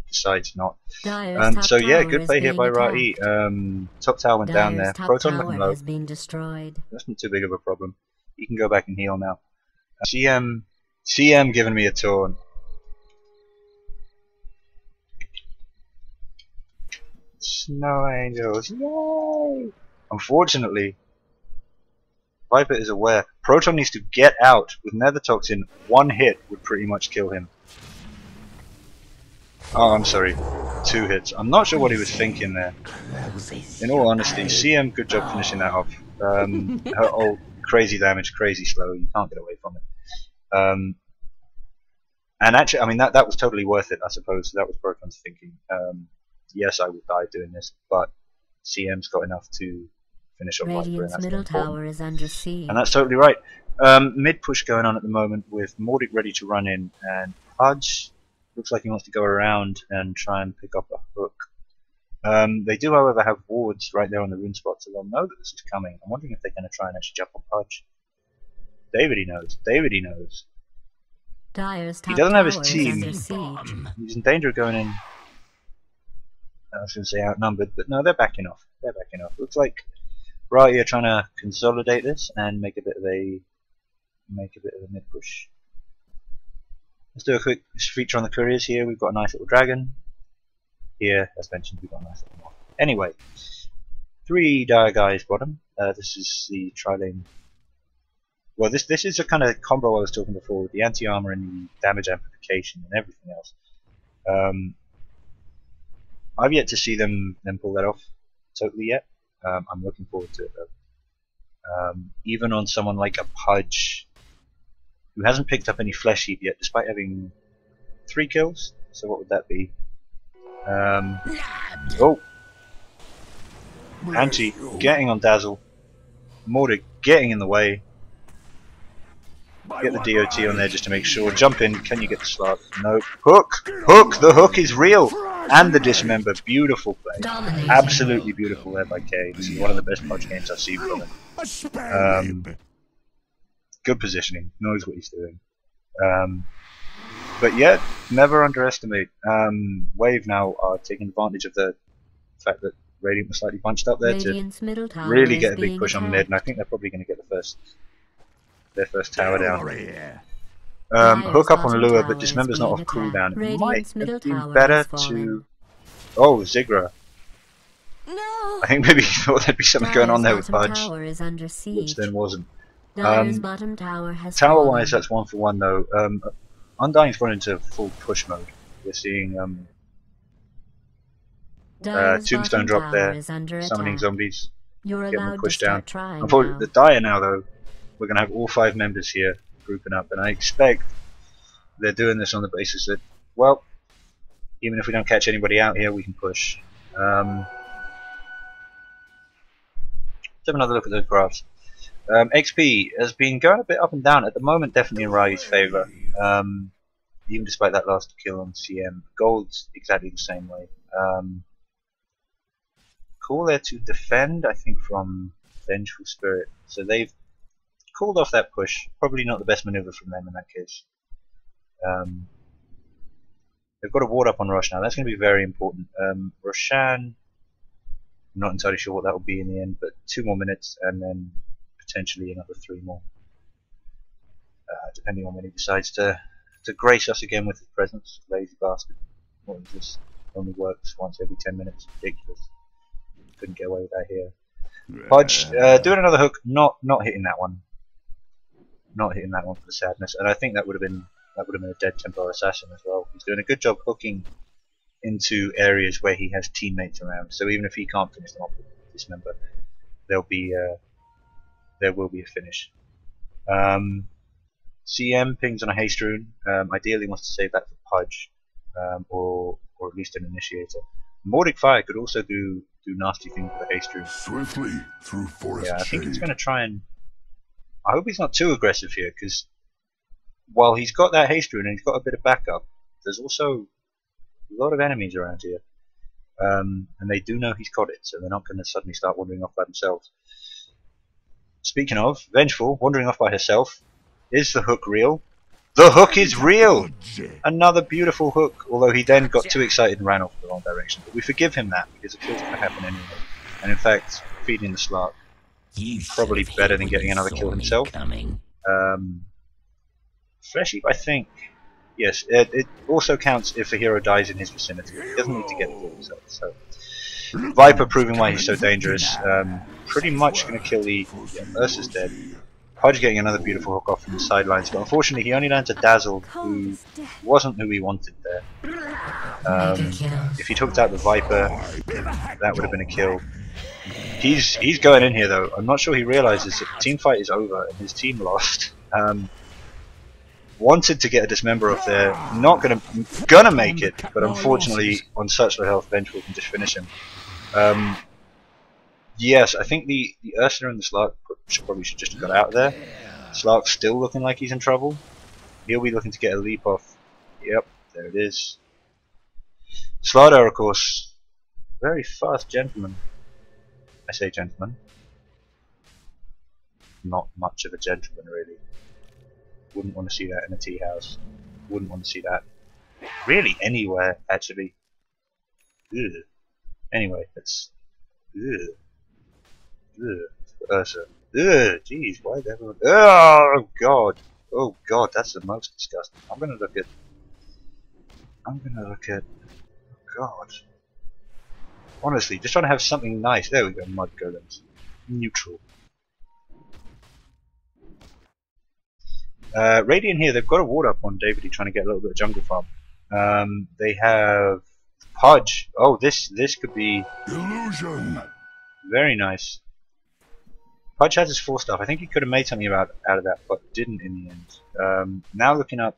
Speaker 1: decides not.
Speaker 2: Dyer's top
Speaker 1: So yeah,
Speaker 2: tower
Speaker 1: good
Speaker 2: is
Speaker 1: play here
Speaker 2: being
Speaker 1: by
Speaker 2: attacked.
Speaker 1: Ra'i. Top tower went down there.
Speaker 2: Dyer's top
Speaker 1: Prot0n looking
Speaker 2: tower
Speaker 1: low.
Speaker 2: has been destroyed.
Speaker 1: That's not too big of a problem. You can go back and heal now. CM giving me a taunt. Snow Angels, yay! Unfortunately, Viper is aware. Prot0n needs to get out with Nether Toxin. One hit would pretty much kill him. Oh, I'm sorry. 2 hits. I'm not sure what he was thinking there. In all honesty, CM, good job finishing that off. Oh, crazy damage, crazy slow. You can't get away from it. And actually, I mean, that was totally worth it, I suppose. That was Prot0n's thinking. Yes, I would die doing this, but CM's got enough to finish off Viper, and
Speaker 2: Radiant's
Speaker 1: that's
Speaker 2: middle
Speaker 1: important.
Speaker 2: tower is under siege.
Speaker 1: And that's totally right. Mid push going on at the moment with Mordic ready to run in, and Pudge looks like he wants to go around and try and pick up a hook. They do, however, have wards right there on the rune spot, so they'll know that this is coming. I'm wondering if they're going to try and actually jump on Pudge. Davidy knows. Davidy knows.
Speaker 2: Dyer's top
Speaker 1: He doesn't have his
Speaker 2: tower
Speaker 1: team.
Speaker 2: is under siege.
Speaker 1: He's in danger of going in. I was going to say outnumbered, but no, they're backing off. They're backing off. Looks like Ra'i are trying to consolidate this and make a bit of a mid push. Let's do a quick feature on the couriers here. We've got a nice little dragon. Here, as mentioned, we've got a nice little moth. Anyway, 3 dire guys bottom. This is the tri-lane. Well, this is a kind of combo I was talking before with the anti-armor and the damage amplification and everything else. I've yet to see them pull that off totally yet. I'm looking forward to it though. Even on someone like a Pudge, who hasn't picked up any flesh heap yet, despite having 3 kills. So what would that be? Oh, Anti getting on Dazzle, Mordic getting in the way. Get the DOT on there just to make sure. Jump in. Can you get the slot? Nope. Hook! Hook! The hook is real! And the dismember. Beautiful play. Absolutely beautiful there by K. This is one of the best Pudge games I've seen from him. Good positioning. Knows what he's doing. But yeah, never underestimate. Wave now are taking advantage of the fact that Radiant was slightly bunched up there to really get a big push on mid, and I think they're probably going to get their first tower down. Hook up on Lure, but Dismember's not off cooldown. It might have been better to... Oh, Zigra.
Speaker 2: No.
Speaker 1: I think maybe he thought there'd be something going on there with Pudge,
Speaker 2: which
Speaker 1: then wasn't.
Speaker 2: Tower-wise,
Speaker 1: that's 1 for 1 though. Undying's gone into full push mode. We're seeing Tombstone drop there, summoning zombies, get them pushed down. Unfortunately, the Dire now though, we're going to have all 5 members here grouping up, and I expect they're doing this on the basis that, well, even if we don't catch anybody out here, we can push. Let's have another look at the graphs. XP has been going a bit up and down. At the moment, definitely in Ra'i's favour, even despite that last kill on CM. Gold's exactly the same way. Call there to defend, I think, from Vengeful Spirit. So they've called off that push. Probably not the best maneuver from them in that case. They've got a ward up on Rosh now. That's going to be very important. Roshan, I'm not entirely sure what that will be in the end, but 2 more minutes and then potentially another 3 more. Depending on when he decides to grace us again with his presence. Lazy bastard. What is this? Only works once every 10 minutes. Ridiculous. Couldn't get away with that here. Pudge doing another hook, not hitting that one. Not hitting that one for the sadness, and I think that would have been a dead Templar Assassin as well. He's doing a good job hooking into areas where he has teammates around. So even if he can't finish them off with Dismember, there will be a finish. CM pings on a haste rune. Ideally wants to save that for Pudge, or at least an initiator. Mordic Fire could also do nasty things with a haste rune.
Speaker 3: Swiftly through forest.
Speaker 1: Yeah, I think he's going to try and. I hope he's not too aggressive here, because while he's got that haste rune and he's got a bit of backup, there's also a lot of enemies around here, and they do know he's got it, so they're not going to suddenly start wandering off by themselves. Speaking of Vengeful wandering off by herself, is the hook real? The hook is real! Another beautiful hook, although he then got too excited and ran off in the wrong direction. But we forgive him that, because the kill's going to happen anyway. And in fact, feeding the Slark, probably better than getting another kill himself. Especially, I think, yes, it also counts if a hero dies in his vicinity. He doesn't need to get the kill himself. So, Viper proving why he's so dangerous. Pretty much going to kill the... Yeah, Ursa's dead. Pudge getting another beautiful hook off from the sidelines, but unfortunately he only lands a Dazzle, who wasn't who he wanted there. If he'd hooked out the Viper, that would have been a kill. He's going in here though. I'm not sure he realizes that the team fight is over and his team lost. Wanted to get a dismember off there, not gonna make it, but unfortunately on such low health, Vengeful can just finish him. Yes, I think the Ursa and the Slark probably should just have got out of there. Slark's still looking like he's in trouble. He'll be looking to get a leap off. Yep, there it is. Slardar, of course, very fast gentleman. I say gentleman. Not much of a gentleman, really. Wouldn't want to see that in a tea house. Wouldn't want to see that really anywhere, actually. Ugh. Anyway, that's... Ugh. Ursa. Ugh, jeez, why is everyone... Oh god! Oh god, that's the most disgusting. I'm gonna look at... Oh god. Honestly, just trying to have something nice. There we go, mud golems. Neutral. Radiant here, they've got a ward up on Davidy trying to get a little bit of jungle farm. They have... Pudge. Oh, this could be...
Speaker 3: Illusion.
Speaker 1: Very nice. Pudge has his 4 stuff. I think he could have made something out of that, but didn't in the end. Now looking up,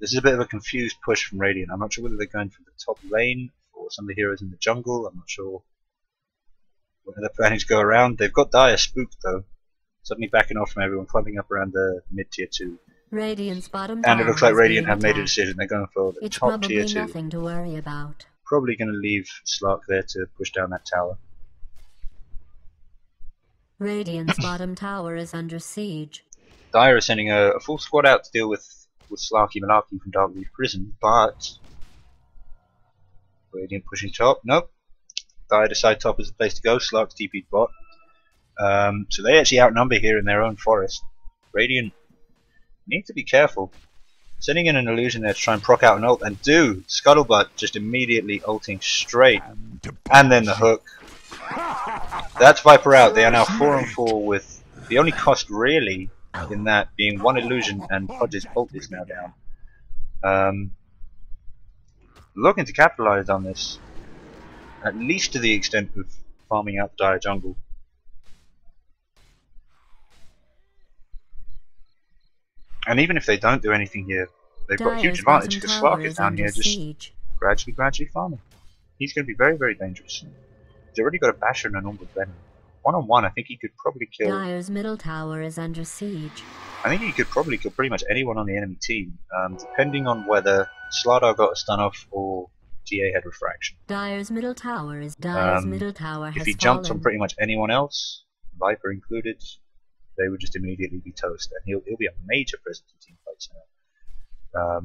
Speaker 1: this is a bit of a confused push from Radiant. I'm not sure whether they're going for the top lane or some of the heroes in the jungle. I'm not sure whether they're planning to go around. They've got Dire spooked though, suddenly backing off from everyone, clumping up around the mid tier 2.
Speaker 2: Radiant's bottom
Speaker 1: And it looks like Radiant have made a
Speaker 2: attacked.
Speaker 1: decision. They're going for the
Speaker 2: It's
Speaker 1: top tier
Speaker 2: probably
Speaker 1: 2.
Speaker 2: nothing to worry about.
Speaker 1: Probably going to leave Slark there to push down that tower.
Speaker 2: Radiant's bottom tower is under siege.
Speaker 1: Dire is sending a full squad out to deal with Slarky Malarkey from Darkleaf Prison, but Radiant pushing top. Nope. Dire decide top is the place to go. Slark's TP'd bot. So they actually outnumber here in their own forest. Radiant need to be careful. Sending in an illusion there to try and proc out an ult, and Scuttlebutt just immediately ulting straight. And then the hook. That's Viper out. They are now 4 on 4 with the only cost really in that being 1 illusion, and Pudge's ult is now down. Looking to capitalize on this, at least to the extent of farming out the Dire jungle. And even if they don't do anything here, they've got a huge advantage because Slark is down here just gradually farming. He's going to be very, very dangerous. He's already got a Basher and a normal Venom. 1-on-1, I think he could probably kill...
Speaker 2: Dire's middle tower is under siege.
Speaker 1: I think he could probably kill pretty much anyone on the enemy team, depending on whether Slardar got a stun off or GA had refraction.
Speaker 2: Dire's middle tower has
Speaker 1: If he jumps on pretty much anyone else, Viper included, they would just immediately be toast, and he'll be a major presence in team fights now.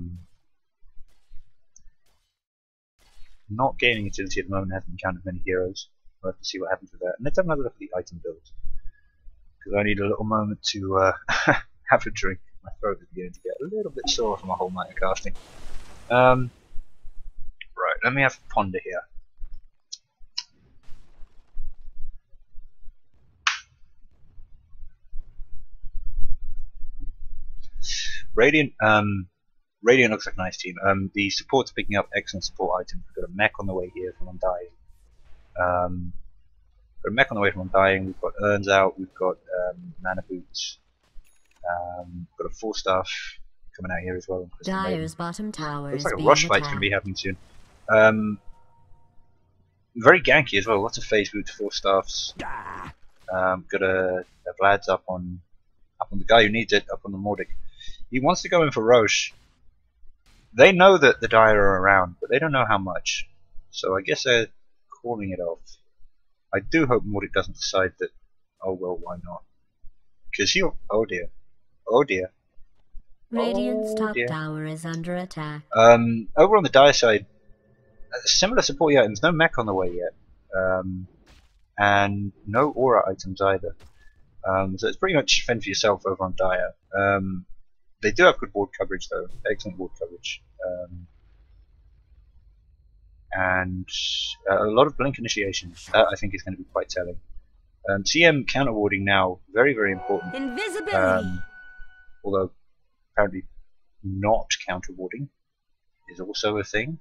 Speaker 1: Not gaining agility at the moment, hasn't encountered many heroes. We'll have to see what happens with that. And let's have another look at the item build, because I need a little moment to have a drink. My throat is beginning to get a little bit sore from a whole night of casting. Right, let me have a ponder here. Radiant looks like a nice team. The support's picking up excellent support items. We've got a mech on the way here from Undying. Got a mech on the way from Undying. We've got urns out. We've got mana boots. Got a 4 staff coming out here as well.
Speaker 2: Dire's bottom tower
Speaker 1: looks
Speaker 2: is
Speaker 1: like a
Speaker 2: being
Speaker 1: rush fight's
Speaker 2: attacked.
Speaker 1: going to be happening soon. Very ganky as well. Lots of phase boots, 4 staffs. Got a Vlad's up on the guy who needs it, up on the Mordic. He wants to go in for Roche. They know that the Dire are around, but they don't know how much. So I guess they're calling it off. I do hope Mordic doesn't decide that, oh well, why not? Because he'll, oh dear, Oh dear.
Speaker 2: Radiant's top
Speaker 1: Dear.
Speaker 2: tower is under attack.
Speaker 1: Over on the dire side, similar support items. No mech on the way yet, and no aura items either. So it's pretty much fend for yourself over on dire. They do have good board coverage though, excellent board coverage, and a lot of blink initiation. That I think is going to be quite telling. CM counter warding now, very very important.
Speaker 4: Invisibility.
Speaker 1: Although apparently not counter warding is also a thing.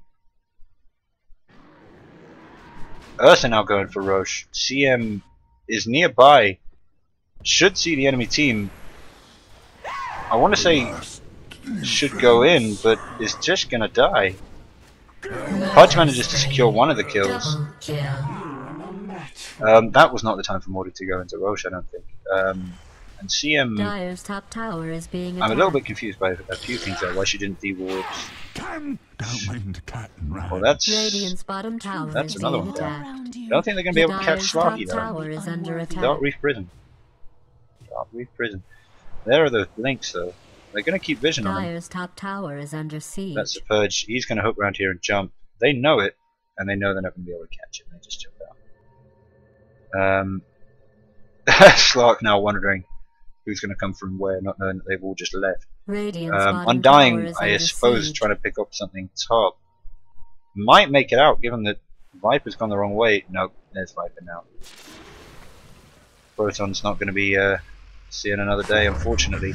Speaker 1: Ursa now going for Roche. CM is nearby. Should see the enemy team. I want to say should go in, but is just gonna die. Pudge manages to secure one of the kills. That was not the time for Morty to go into Roche, I don't think. And CM,
Speaker 2: Dire's top tower is being attacked.
Speaker 1: I'm a little bit confused by a few things there. Why she didn't de-ward.
Speaker 3: Don't mind cat and rat.
Speaker 1: Well, that's
Speaker 2: Radiant's bottom tower
Speaker 1: that's
Speaker 2: is
Speaker 1: another
Speaker 2: being
Speaker 1: one down.
Speaker 2: attacked.
Speaker 1: I don't think they're going to be able to catch
Speaker 2: Dire's top
Speaker 1: Slarky though.
Speaker 2: tower is under attack.
Speaker 1: Dark Reef Prison. Dark Reef Prison. There are those blinks though. They're going to keep vision on him.
Speaker 2: Dire's top tower is under siege.
Speaker 1: That's the Purge. He's going to hook around here and jump. They know it, and they know they're not going to be able to catch it. They just jump out. Slark now wondering who's going to come from where, not knowing that they've all just left.
Speaker 2: Radiant's bottom tower
Speaker 1: Undying,
Speaker 2: is
Speaker 1: I
Speaker 2: under
Speaker 1: suppose,
Speaker 2: siege.
Speaker 1: trying to pick up something top. Might make it out, given that Viper's gone the wrong way. Nope, there's Viper now. Prot0n's not going to be seeing another day, unfortunately.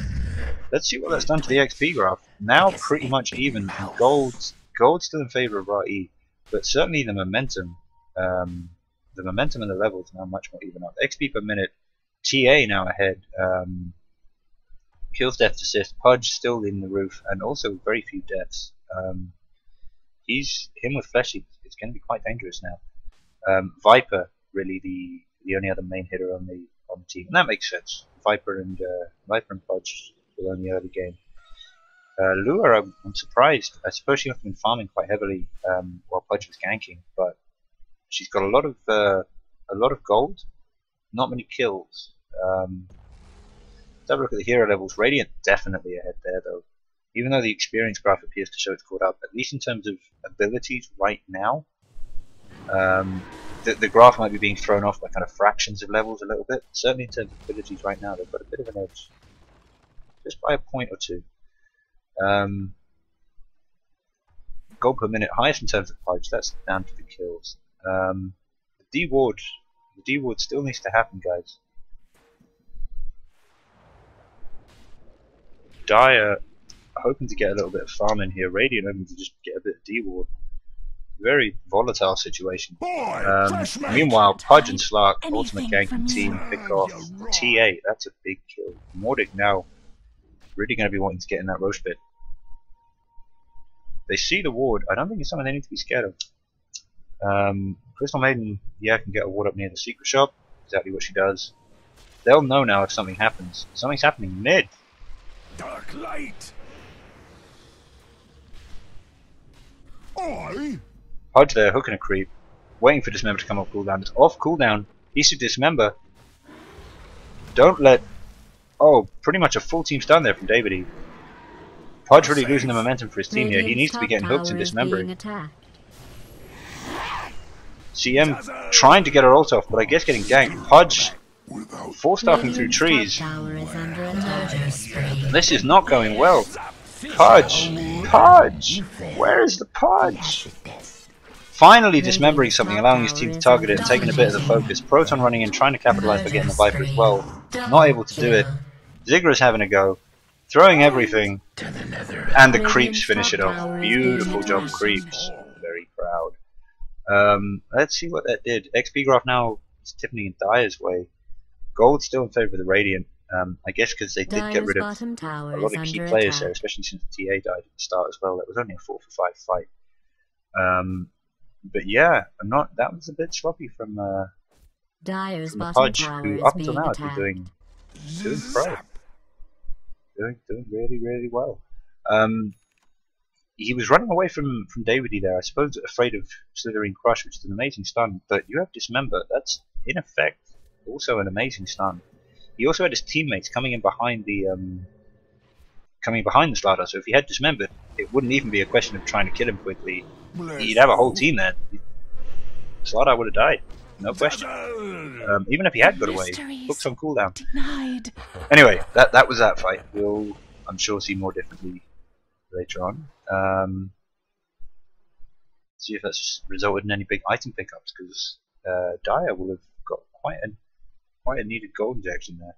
Speaker 1: Let's see what that's done to the XP graph. Now pretty much even. Gold's still in favour of RE, but certainly the momentum and the levels now much more even up. XP per minute, TA now ahead. Kills, death, assist. Pudge still in the roof, and also very few deaths. Him with Fleshy is going to be quite dangerous now. Viper really the only other main hitter on the team, and that makes sense. Viper and Pudge will own the early game. Lure, I'm surprised. I suppose she must have been farming quite heavily while Pudge was ganking, but she's got a lot of gold, not many kills. Let's have a look at the hero levels. Radiant definitely ahead there though. Even though the experience graph appears to show it's caught up, at least in terms of abilities right now, the graph might be being thrown off by kind of fractions of levels a little bit. Certainly in terms of abilities right now, they've got a bit of an edge, just by a point or two. Gold per minute, highest in terms of Pudge. That's down to the kills. The D-ward still needs to happen, guys. Dire hoping to get a little bit of farm in here. Radiant hoping to just get a bit of D-ward. Very volatile situation. Meanwhile, Pudge and Slark, ultimate ganking team, pick off TA. That's a big kill. Mordic now really going to be wanting to get in that Roche bit. They see the ward. I don't think it's something they need to be scared of. Crystal Maiden, yeah, can get a ward up near the secret shop. Exactly what she does. They'll know now if something happens. Something's happening mid.
Speaker 3: Dark light. Oi.
Speaker 1: Pudge there, hooking a creep, waiting for Dismember to come off cooldown. It's off cooldown. He should Dismember. Don't let. Oh, pretty much a full team stun there from Davidy. Pudge really losing the momentum for his team here. He needs to be getting hooked and dismembering. CM trying to get her ult off, but I guess getting ganked. Pudge four-staffing through trees. This is not going well. Pudge! Pudge! Where is the Pudge? Finally dismembering something, allowing his team to target it and taking a bit of the focus. Prot0n running in, trying to capitalize by getting the Viper as well. Not able to do it. Ziggler's having a go. Throwing everything. And the creeps finish it off. Beautiful job, creeps. Very proud. Let's see what that did. XP graph now is tipping in Dire's way. Gold still in favor of the Radiant. I guess because they did get rid of a lot of key players there, especially since TA died at the start as well. That was only a 4-for-5 fight. But yeah, that was a bit sloppy from the Pudge, who up until now has been doing pro. Doing really, really well. He was running away from Davidy there, I suppose, afraid of Slithering Crush, which is an amazing stun, but you have Dismember. That's, in effect, also an amazing stun. He also had his teammates coming in behind the coming behind the Slardar. So if he had dismembered, it wouldn't even be a question of trying to kill him quickly.
Speaker 3: Bless
Speaker 1: He'd have a whole
Speaker 3: you.
Speaker 1: team there. Slardar would have died, no question. Even if he had got away, hooks on cooldown.
Speaker 4: Denied.
Speaker 1: Anyway, that was that fight. We'll, I'm sure, see more differently later on. See if that's resulted in any big item pickups, because Dire will have got quite a needed gold injection there.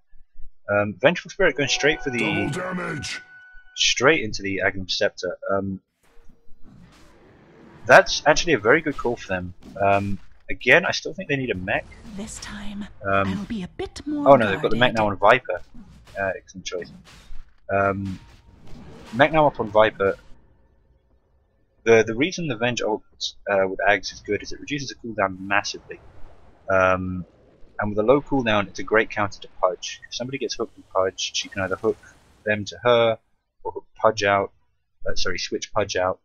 Speaker 1: Vengeful Spirit going straight for
Speaker 3: Double
Speaker 1: the
Speaker 3: damage.
Speaker 1: straight into the Agnum Scepter. That's actually a very good call for them. Again, I still think they need a mech.
Speaker 4: This time, I'll be a bit more.
Speaker 1: Oh no, they've got the mech now on Viper. Excellent choice. Mech now up on Viper. The reason the Venge ult with Ags is good is it reduces the cooldown massively. And with a low cooldown, it's a great counter to Pudge. If somebody gets hooked with Pudge, she can either hook them to her, or hook Pudge out. Switch Pudge out.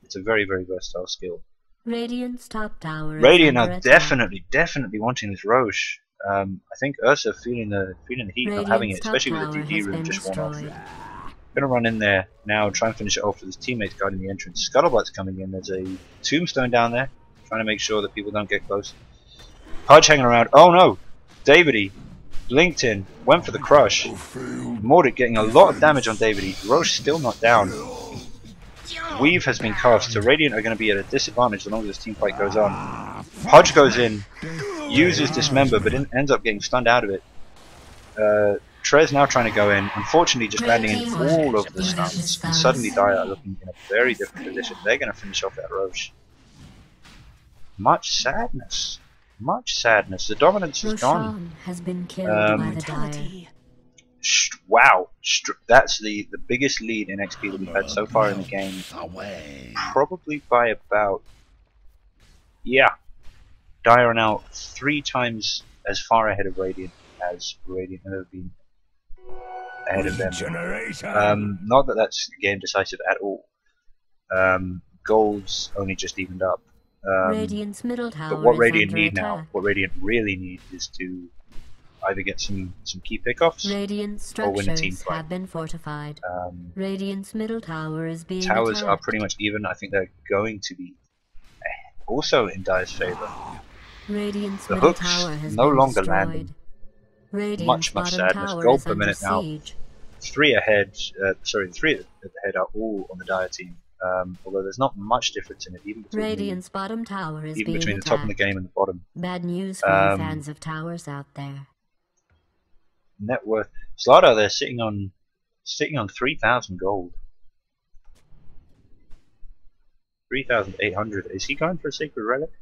Speaker 1: It's a very, very versatile skill.
Speaker 2: Radiant's top tower is
Speaker 1: Radiant
Speaker 2: under
Speaker 1: are
Speaker 2: attack.
Speaker 1: definitely wanting this Roche. I think Ursa feeling the heat, not having it,
Speaker 2: Radiant's top
Speaker 1: especially with the
Speaker 2: tower
Speaker 1: DD
Speaker 2: has
Speaker 1: room
Speaker 2: been
Speaker 1: just one off.
Speaker 2: destroyed.
Speaker 1: Gonna run in there now and try and finish it off with his teammates guarding the entrance. Scuttlebutt's coming in. There's a tombstone down there, trying to make sure that people don't get close. Pudge hanging around. Oh no! Davidy blinked in, went for the crush. Mordic getting a lot of damage on Davidy. Roche still not down. Weave has been cast, so Radiant are going to be at a disadvantage the longer this team fight goes on. Pudge goes in, uses Dismember, but ends up getting stunned out of it. Trez now trying to go in, unfortunately just landing in all of the stuns, and suddenly Dire are looking in a very different position. They're going to finish off that Roche. Much sadness. Much sadness. The dominance is gone.
Speaker 2: Prot0n has been killed by the Dire.
Speaker 4: Mortality.
Speaker 1: Wow, that's the biggest lead in XP that we've had so far in the game. Probably by about, yeah. Dire are now 3 times as far ahead of Radiant as Radiant have ever been ahead of them. Not that that's game decisive at all. Gold's only just evened up.
Speaker 2: Radiant's middle tower
Speaker 1: But what
Speaker 2: is
Speaker 1: Radiant
Speaker 2: under
Speaker 1: need
Speaker 2: attack.
Speaker 1: now, what Radiant really need, is to either get some key pickoffs
Speaker 2: Radiant
Speaker 1: or win a team
Speaker 2: structures
Speaker 1: fight.
Speaker 2: have been fortified. Radiant's middle tower is being
Speaker 1: Towers are
Speaker 2: attacked.
Speaker 1: pretty much even. I think they're going to be also in Dire's favor.
Speaker 2: Radiant's
Speaker 1: The
Speaker 2: middle
Speaker 1: hooks
Speaker 2: tower has
Speaker 1: no
Speaker 2: been
Speaker 1: longer
Speaker 2: destroyed.
Speaker 1: landing.
Speaker 2: Radiant's
Speaker 1: Much
Speaker 2: bottom
Speaker 1: sadness.
Speaker 2: tower
Speaker 1: Gold
Speaker 2: is
Speaker 1: per
Speaker 2: under
Speaker 1: minute now.
Speaker 2: siege.
Speaker 1: 3 ahead. The 3 at the head are all on the Dire team. Although there's not much difference in it, even between
Speaker 2: Radiant's bottom tower is
Speaker 1: the
Speaker 2: being
Speaker 1: top of
Speaker 2: attacked.
Speaker 1: the game and the bottom.
Speaker 2: Bad news for you fans of towers out there.
Speaker 1: Net worth. Slardar there sitting on 3,000 gold. 3,800. Is he going for a sacred relic?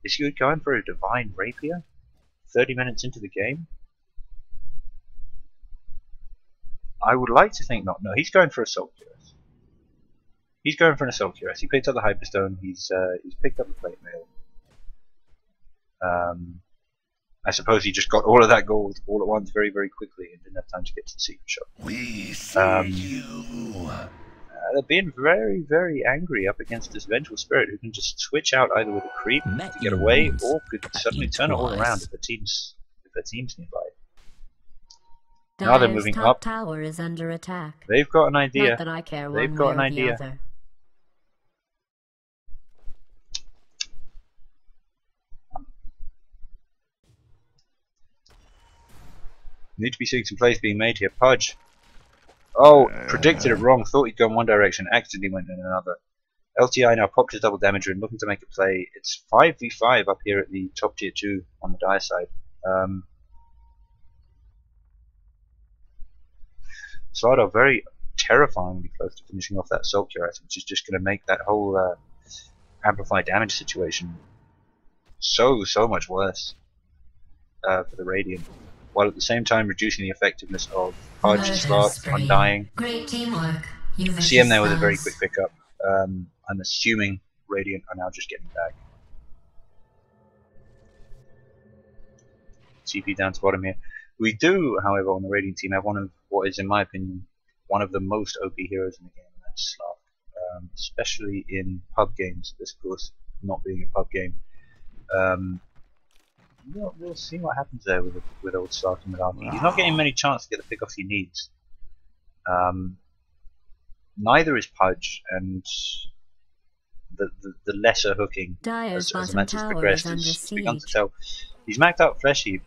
Speaker 1: Is he going for a divine rapier? 30 minutes into the game? I would like to think not. No, he's going for a Assault Cuirass. He's going for an Assault Cuirass. He picked up the Hyperstone. He's picked up the Plate Mail. I suppose he just got all of that gold all at once very, very quickly and didn't have time to get to the secret shop.
Speaker 3: We see you.
Speaker 1: They're being very, very angry up against this Vengeful Spirit who can just switch out either with a creep
Speaker 5: Met
Speaker 1: to get
Speaker 5: you
Speaker 1: away
Speaker 5: once,
Speaker 1: or could suddenly
Speaker 5: cut
Speaker 1: turn it
Speaker 5: you
Speaker 1: all
Speaker 5: twice.
Speaker 1: around if their team's nearby. Now they're
Speaker 2: Dire's
Speaker 1: moving
Speaker 2: top
Speaker 1: up.
Speaker 2: tower is under attack.
Speaker 1: They've got an
Speaker 2: Not
Speaker 1: idea.
Speaker 2: that I care
Speaker 1: They've
Speaker 2: one
Speaker 1: got
Speaker 2: way
Speaker 1: an
Speaker 2: or
Speaker 1: idea.
Speaker 2: the other.
Speaker 1: Need to be seeing some plays being made here. Pudge. Oh, predicted it wrong. Thought he'd go in one direction. Accidentally went in another. LTI now popped his double damager and looking to make a play. It's 5v5 up here at the top tier 2 on the Dire side. Slardar very terrifyingly close to finishing off that Assault Cuirass, which is just going to make that whole amplified damage situation so much worse for the Radiant, while at the same time reducing the effectiveness of Pudge, Slot, Undying.
Speaker 2: Great teamwork.
Speaker 1: CM there with a very quick pickup. I'm assuming Radiant are now just getting back. TP down to bottom here. We do, however, on the Radiant team have one of what is, in my opinion, one of the most OP heroes in the game, and that's Slark. Especially in pub games, this of course not being a pub game. We'll see what happens there with old Slark in the lobby. He's not getting many chances to get the pickoffs he needs. Neither is Pudge, and the lesser hooking
Speaker 2: Dire's
Speaker 1: as the
Speaker 2: bottom
Speaker 1: match has
Speaker 2: tower
Speaker 1: progressed
Speaker 2: is under
Speaker 1: has begun to
Speaker 2: siege.
Speaker 1: tell. He's maxed out Flesh Heap.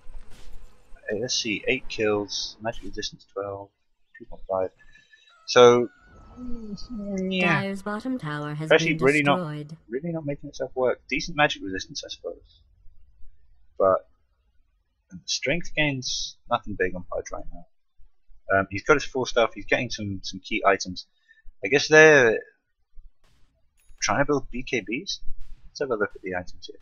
Speaker 1: Let's see, 8 kills, magic resistance 12, 2.5. So, yeah,
Speaker 2: Dire's bottom tower has
Speaker 1: Flesh
Speaker 2: been
Speaker 1: Heap really
Speaker 2: destroyed.
Speaker 1: not making itself work. Decent magic resistance, I suppose, but strength gains nothing big on Pudge right now. He's got his full stuff. He's getting some key items. I guess they're trying to build BKBs. Let's have a look at the items here.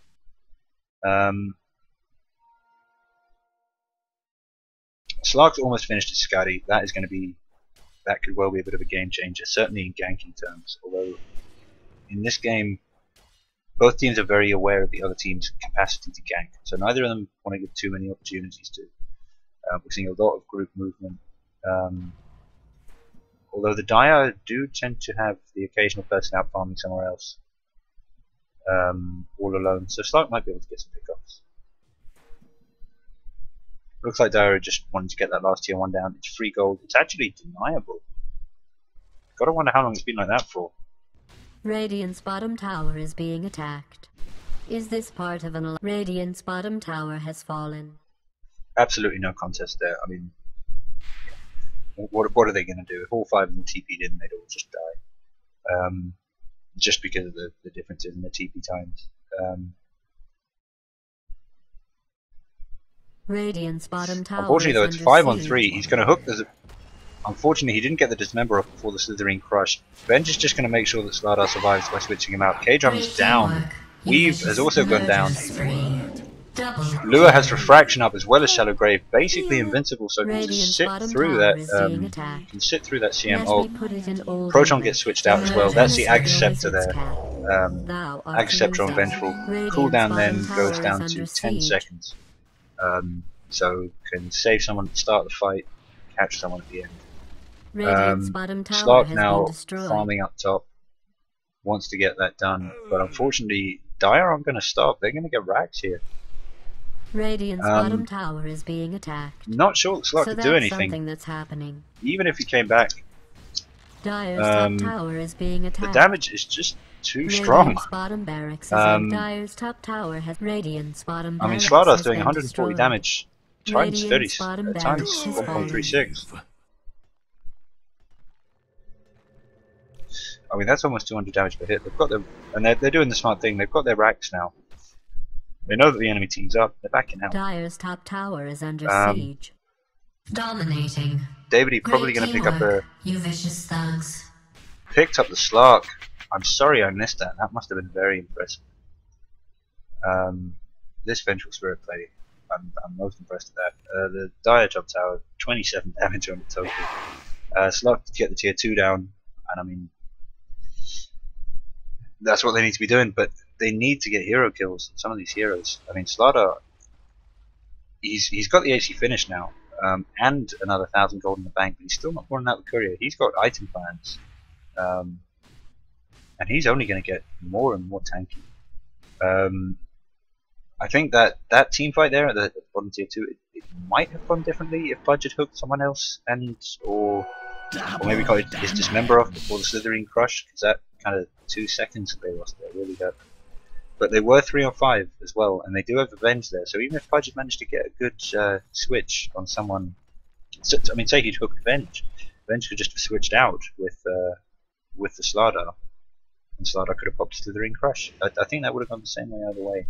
Speaker 1: Slark's almost finished his Scotty. That could well be a bit of a game changer, certainly in ganking terms. Although in this game, both teams are very aware of the other team's capacity to gank, so neither of them want to give too many opportunities to. We're seeing a lot of group movement. Although the Dire do tend to have the occasional person out farming somewhere else, all alone, so Slark might be able to get some pickups. Looks like Dire just wanted to get that last tier 1 down. It's free gold. It's actually deniable. Gotta wonder how long it's been like that for.
Speaker 2: Radiant's bottom tower is being attacked. Is this part of an... Radiant's bottom tower has fallen.
Speaker 1: Absolutely no contest there. I mean, what are they going to do? If all 5 of them TP'd in, they'd all just die. Just because of the differences in the TP times.
Speaker 2: Radiant's bottom tower
Speaker 1: Unfortunately, though, it's
Speaker 2: is
Speaker 1: 5
Speaker 2: under
Speaker 1: on 3.
Speaker 2: siege.
Speaker 1: He's going to hook the... Unfortunately, he didn't get the Dismember off before the Slitherine Crush. Benj is just going to make sure that Slardar survives by switching him out. K-Drum is down. Weave has also gone down. Lua has Refraction up as well as Shallow Grave, basically invincible, so he can
Speaker 2: Radiant's
Speaker 1: sit
Speaker 2: bottom
Speaker 1: through
Speaker 2: tower
Speaker 1: that.
Speaker 2: is being
Speaker 1: He
Speaker 2: attacked.
Speaker 1: can sit through that CM
Speaker 2: Let
Speaker 1: ult.
Speaker 2: me put it in old
Speaker 1: Prot0n
Speaker 2: English.
Speaker 1: gets switched out as well. That's the Ag Scepter there.
Speaker 2: Thou art
Speaker 1: Ag Scepter on
Speaker 2: used.
Speaker 1: Vengeful.
Speaker 2: Radiant's
Speaker 1: Cooldown then
Speaker 2: bottom
Speaker 1: goes
Speaker 2: tower
Speaker 1: down
Speaker 2: is
Speaker 1: to
Speaker 2: under
Speaker 1: 10
Speaker 2: siege.
Speaker 1: seconds. So can save someone at the start of the fight, catch someone at the end.
Speaker 2: Radiant's bottom tower
Speaker 1: Slark
Speaker 2: has
Speaker 1: now
Speaker 2: been destroyed.
Speaker 1: farming up top, wants to get that done, but unfortunately Dire aren't going to stop. They're going to get racked here.
Speaker 2: Radiant's bottom tower is being attacked.
Speaker 1: Not sure that Slark
Speaker 2: So
Speaker 1: could
Speaker 2: that's
Speaker 1: do anything.
Speaker 2: something that's happening.
Speaker 1: Even if he came back,
Speaker 2: Dire's top tower is being
Speaker 1: the
Speaker 2: attacked.
Speaker 1: damage is just too strong.
Speaker 2: Radiant's bottom barracks is in. Dire's top tower has Radiant's bottom
Speaker 1: I mean,
Speaker 2: barracks
Speaker 1: Slardar's
Speaker 2: has
Speaker 1: doing
Speaker 2: been
Speaker 1: 140
Speaker 2: destroyed.
Speaker 1: damage times 30,
Speaker 2: Radiant's bottom
Speaker 1: times
Speaker 2: barracks has fallen.
Speaker 1: 1.36. I mean, that's almost 200 damage per hit. They've got them, and they're doing the smart thing. They've got their racks now. They know that the enemy team's up. They're backing out.
Speaker 2: Dire's top tower is under siege.
Speaker 5: Dominating.
Speaker 1: Davidy probably going to pick up the
Speaker 5: You vicious thugs.
Speaker 1: picked up the Slark. I'm sorry I missed that. That must have been very impressive. This Vengeful Spirit play, I'm most impressed with that. The Dire top tower, 27 damage on the total. Slark to get the tier 2 down, and I mean, that's what they need to be doing, but they need to get hero kills. Some of these heroes. I mean, Slardar, he's got the AC finish now, and another 1,000 gold in the bank, but he's still not running out the courier. He's got item plans, and he's only going to get more and more tanky. I think that team fight there at the bottom tier 2, it might have gone differently if Pudge had hooked someone else, or maybe got his Dismember off before the Slitherine Crush, because that kind of 2 seconds that they lost there really hurt. But they were 3 on 5 as well, and they do have Avenge there, so even if Pudge had managed to get a good switch on someone, so, I mean, say he'd hooked Avenge could just have switched out with the Slardar, and Slardar could have popped the Slitherine Crush. I think that would have gone the same way either way.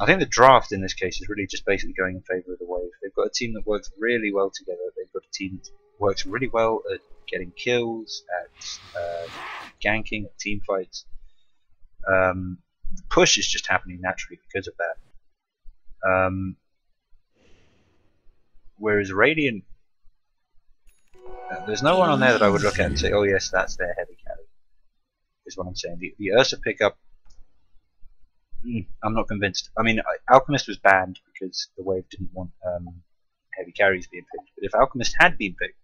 Speaker 1: I think the draft in this case is really just basically going in favour of the wave. They've got a team that works really well together. They've got a team that works really well at getting kills, at ganking, at team fights. The push is just happening naturally because of that. Whereas Radiant, there's no one on there that I would look at and say, oh yes, that's their heavy carry, is what I'm saying. The Ursa pickup, I'm not convinced. I mean, Alchemist was banned because the wave didn't want heavy carries being picked. But if Alchemist had been picked,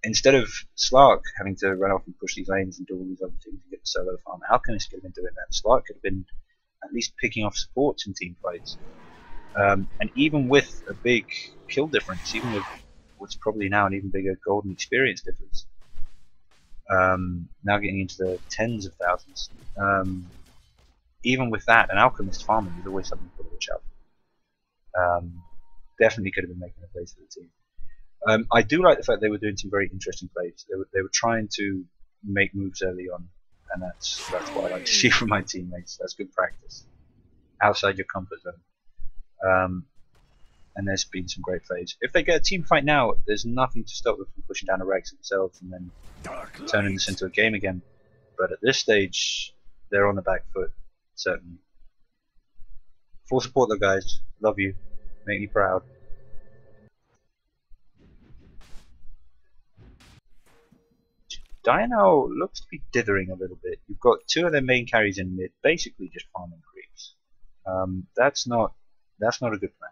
Speaker 1: instead of Slark having to run off and push these lanes and do all these other things to get the solo farm, Alchemist could have been doing that. Slark could have been at least picking off supports in team fights. And even with a big kill difference, even with what's probably now an even bigger golden experience difference, now getting into the tens of thousands, even with that, an alchemist farming is always something to watch out for. Definitely could have been making a place for the team. I do like the fact they were doing some very interesting plays. They were trying to make moves early on, and that's what I like to see from my teammates. That's good practice, outside your comfort zone. And there's been some great plays. If they get a team fight now, there's nothing to stop them from pushing down a Rex themselves and then turning this into a game again. But at this stage, they're on the back foot, certainly. Full support though, guys. Love you. Make me proud. Dino looks to be dithering a little bit. You've got two of their main carries in mid, basically just farming creeps. That's not a good plan.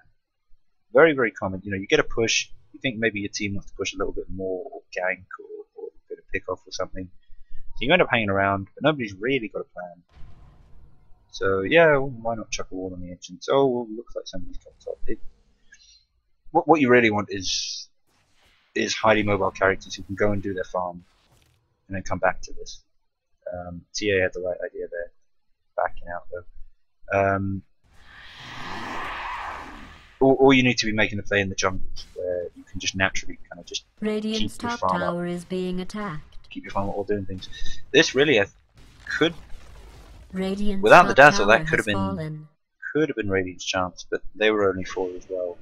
Speaker 1: Very, very common. You know, you get a push. You think maybe your team wants to push a little bit more, or gank, or a bit of pick off or something. So you end up hanging around, but nobody's really got a plan. So yeah, well, why not chuck a wall on the ancients? Oh, well, looks like somebody's got top. What you really want is highly mobile characters who can go and do their farm, and then come back to this. TA had the right idea there, backing out though. Or you need to be making a play in the jungles where you can just naturally kind of just
Speaker 2: Radiant's
Speaker 1: keep your
Speaker 2: top
Speaker 1: farm
Speaker 2: tower
Speaker 1: up,
Speaker 2: is being attacked.
Speaker 1: keep your farm up while doing things. This really could,
Speaker 2: Radiant's
Speaker 1: without the
Speaker 2: top
Speaker 1: dazzle,
Speaker 2: tower
Speaker 1: that could have been Radiant's chance, but they were only 4 as well.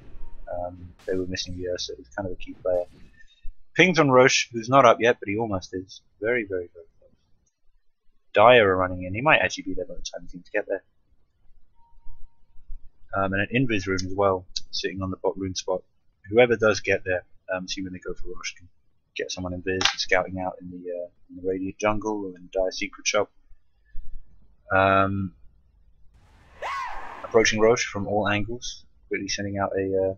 Speaker 1: They were missing the Ursa, who's kind of a key player. Pings on Roche, who's not up yet, but he almost is. Very, very, very close. Dyer are running in. He might actually be there by the time he seems to get there. And an invis rune as well, sitting on the bot rune spot. Whoever does get there, assuming they go for Roche, can get someone invis and scouting out in the Radiant jungle or in the Dire secret shop. Approaching Roche from all angles, quickly sending out a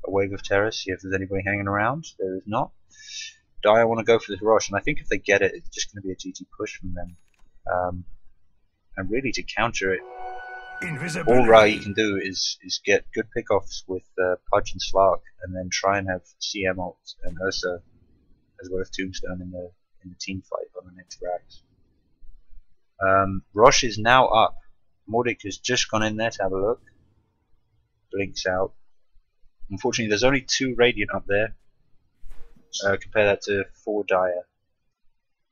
Speaker 1: wave of terror, see if there's anybody hanging around. There is not. Dire want to go for this Roche, and I think if they get it, it's just going to be a GG push from them. And really, to counter it, all Rai can do is get good pickoffs with Pudge and Slark, and then try and have CM ult and Ursa as well as Tombstone in the team fight on the next racks. Roche is now up. Mordic has just gone in there to have a look. Blinks out. Unfortunately, there's only 2 Radiant up there. Compare that to 4 Dire.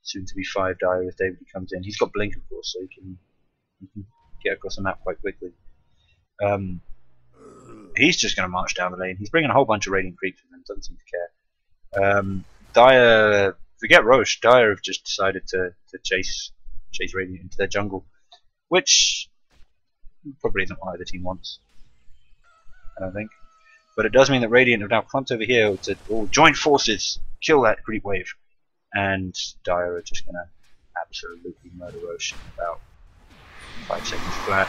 Speaker 1: Soon to be 5 Dire as Davidy comes in. He's got Blink, of course, so he can get across the map quite quickly. He's just going to march down the lane. He's bringing a whole bunch of Radiant creeps with him. Doesn't seem to care. Dire, forget Roche. Dire have just decided to chase Radiant into their jungle, which probably isn't what either team wants, I don't think. But it does mean that Radiant have now clumped over here to join forces, kill that creep wave, and Dire are just going to absolutely murder Roche in about 5 seconds flat.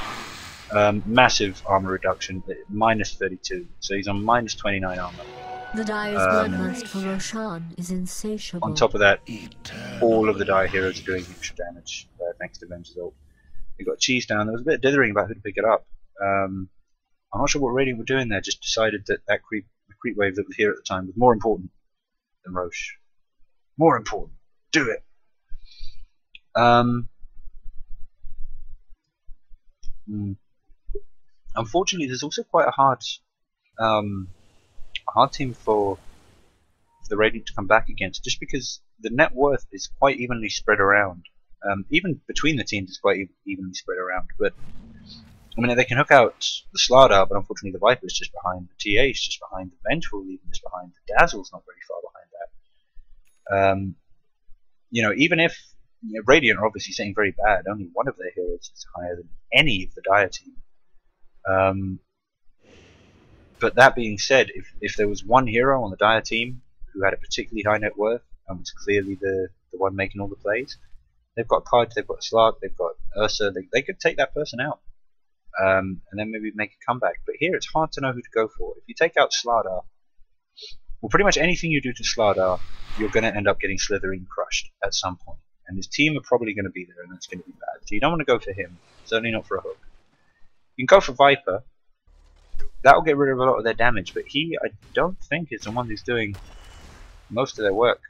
Speaker 1: Massive armor reduction, minus 32, so he's on minus 29 armor.
Speaker 2: The Dire's bloodlust for Roshan is insatiable.
Speaker 1: On top of that, all of the Dire heroes are doing extra damage thanks to Venge's ult. We got Cheese down. There was a bit of dithering about who to pick it up. I'm not sure what Radiant were doing there. Just decided that the creep wave that was here at the time was more important than Roche. More important. Do it. Unfortunately, there's also quite a hard team for the Radiant to come back against, just because the net worth is quite evenly spread around. Even between the teams, it's quite evenly spread around. But I mean, they can hook out the Slardar, but unfortunately, the Viper's just behind. The TA is just behind. The Vengeful even just behind. The Dazzle's not very far behind that. You know, even if Radiant are obviously saying very bad, only one of their heroes is higher than any of the Dire team. But that being said, if there was one hero on the Dire team who had a particularly high net worth and was clearly the one making all the plays, they've got Pudge, they've got Slark, they've got Ursa, they could take that person out. And then maybe make a comeback. But here it's hard to know who to go for. If you take out Slardar, well, pretty much anything you do to Slardar, you're going to end up getting Slytherin crushed at some point. And his team are probably going to be there, and that's going to be bad. So you don't want to go for him. Certainly not for a hook. You can go for Viper. That'll get rid of a lot of their damage, but he, I don't think, is the one who's doing most of their work.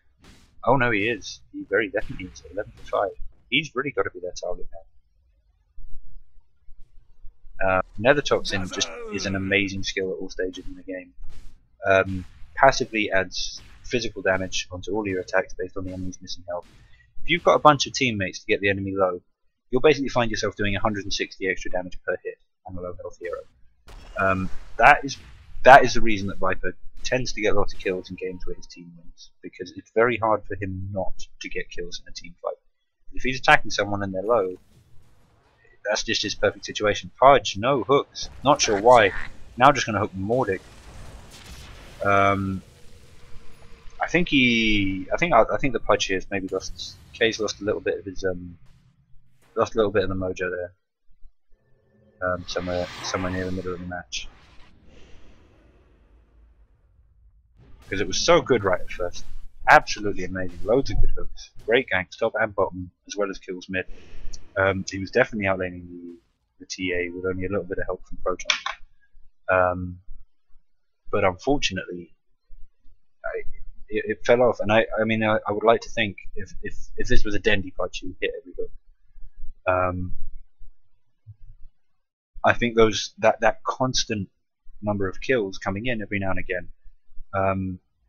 Speaker 1: Oh no, he is. He very definitely is. 11 to 5. He's really got to be their target now. Nether Toxin just is an amazing skill at all stages in the game. Passively adds physical damage onto all your attacks based on the enemy's missing health. If you've got a bunch of teammates to get the enemy low, you'll basically find yourself doing 160 extra damage per hit on a low health hero. That is the reason that Viper tends to get a lot of kills in games where his team wins, because it's very hard for him not to get kills in a team fight. If he's attacking someone and they're low, that's just his perfect situation. Pudge, no hooks. Not sure why. Now just going to hook Mordic. I think the Pudge here has maybe lost. Kay's lost a little bit of his lost a little bit of the mojo there. Somewhere near the middle of the match. Because it was so good right at first. Absolutely amazing. Loads of good hooks. Great ganks, top and bottom, as well as kills mid. He was definitely outlaning the TA with only a little bit of help from Prot0n. But unfortunately, it fell off. And I mean, I would like to think if this was a Dendy Pudge, he would hit every hook. I think that constant number of kills coming in every now and again,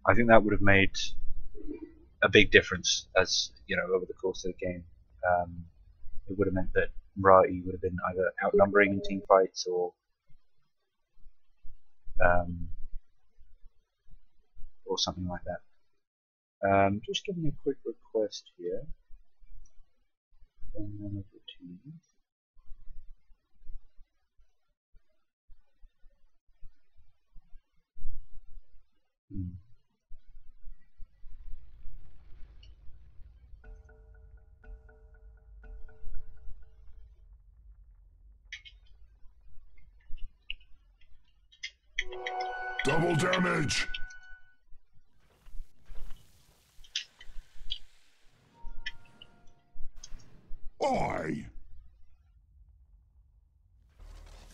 Speaker 1: I think that would have made a big difference, as you know, over the course of the game. It would have meant that Rai would have been either outnumbering in team fights or something like that. Just giving a quick request here from one of the teams.
Speaker 3: Double damage! Oi!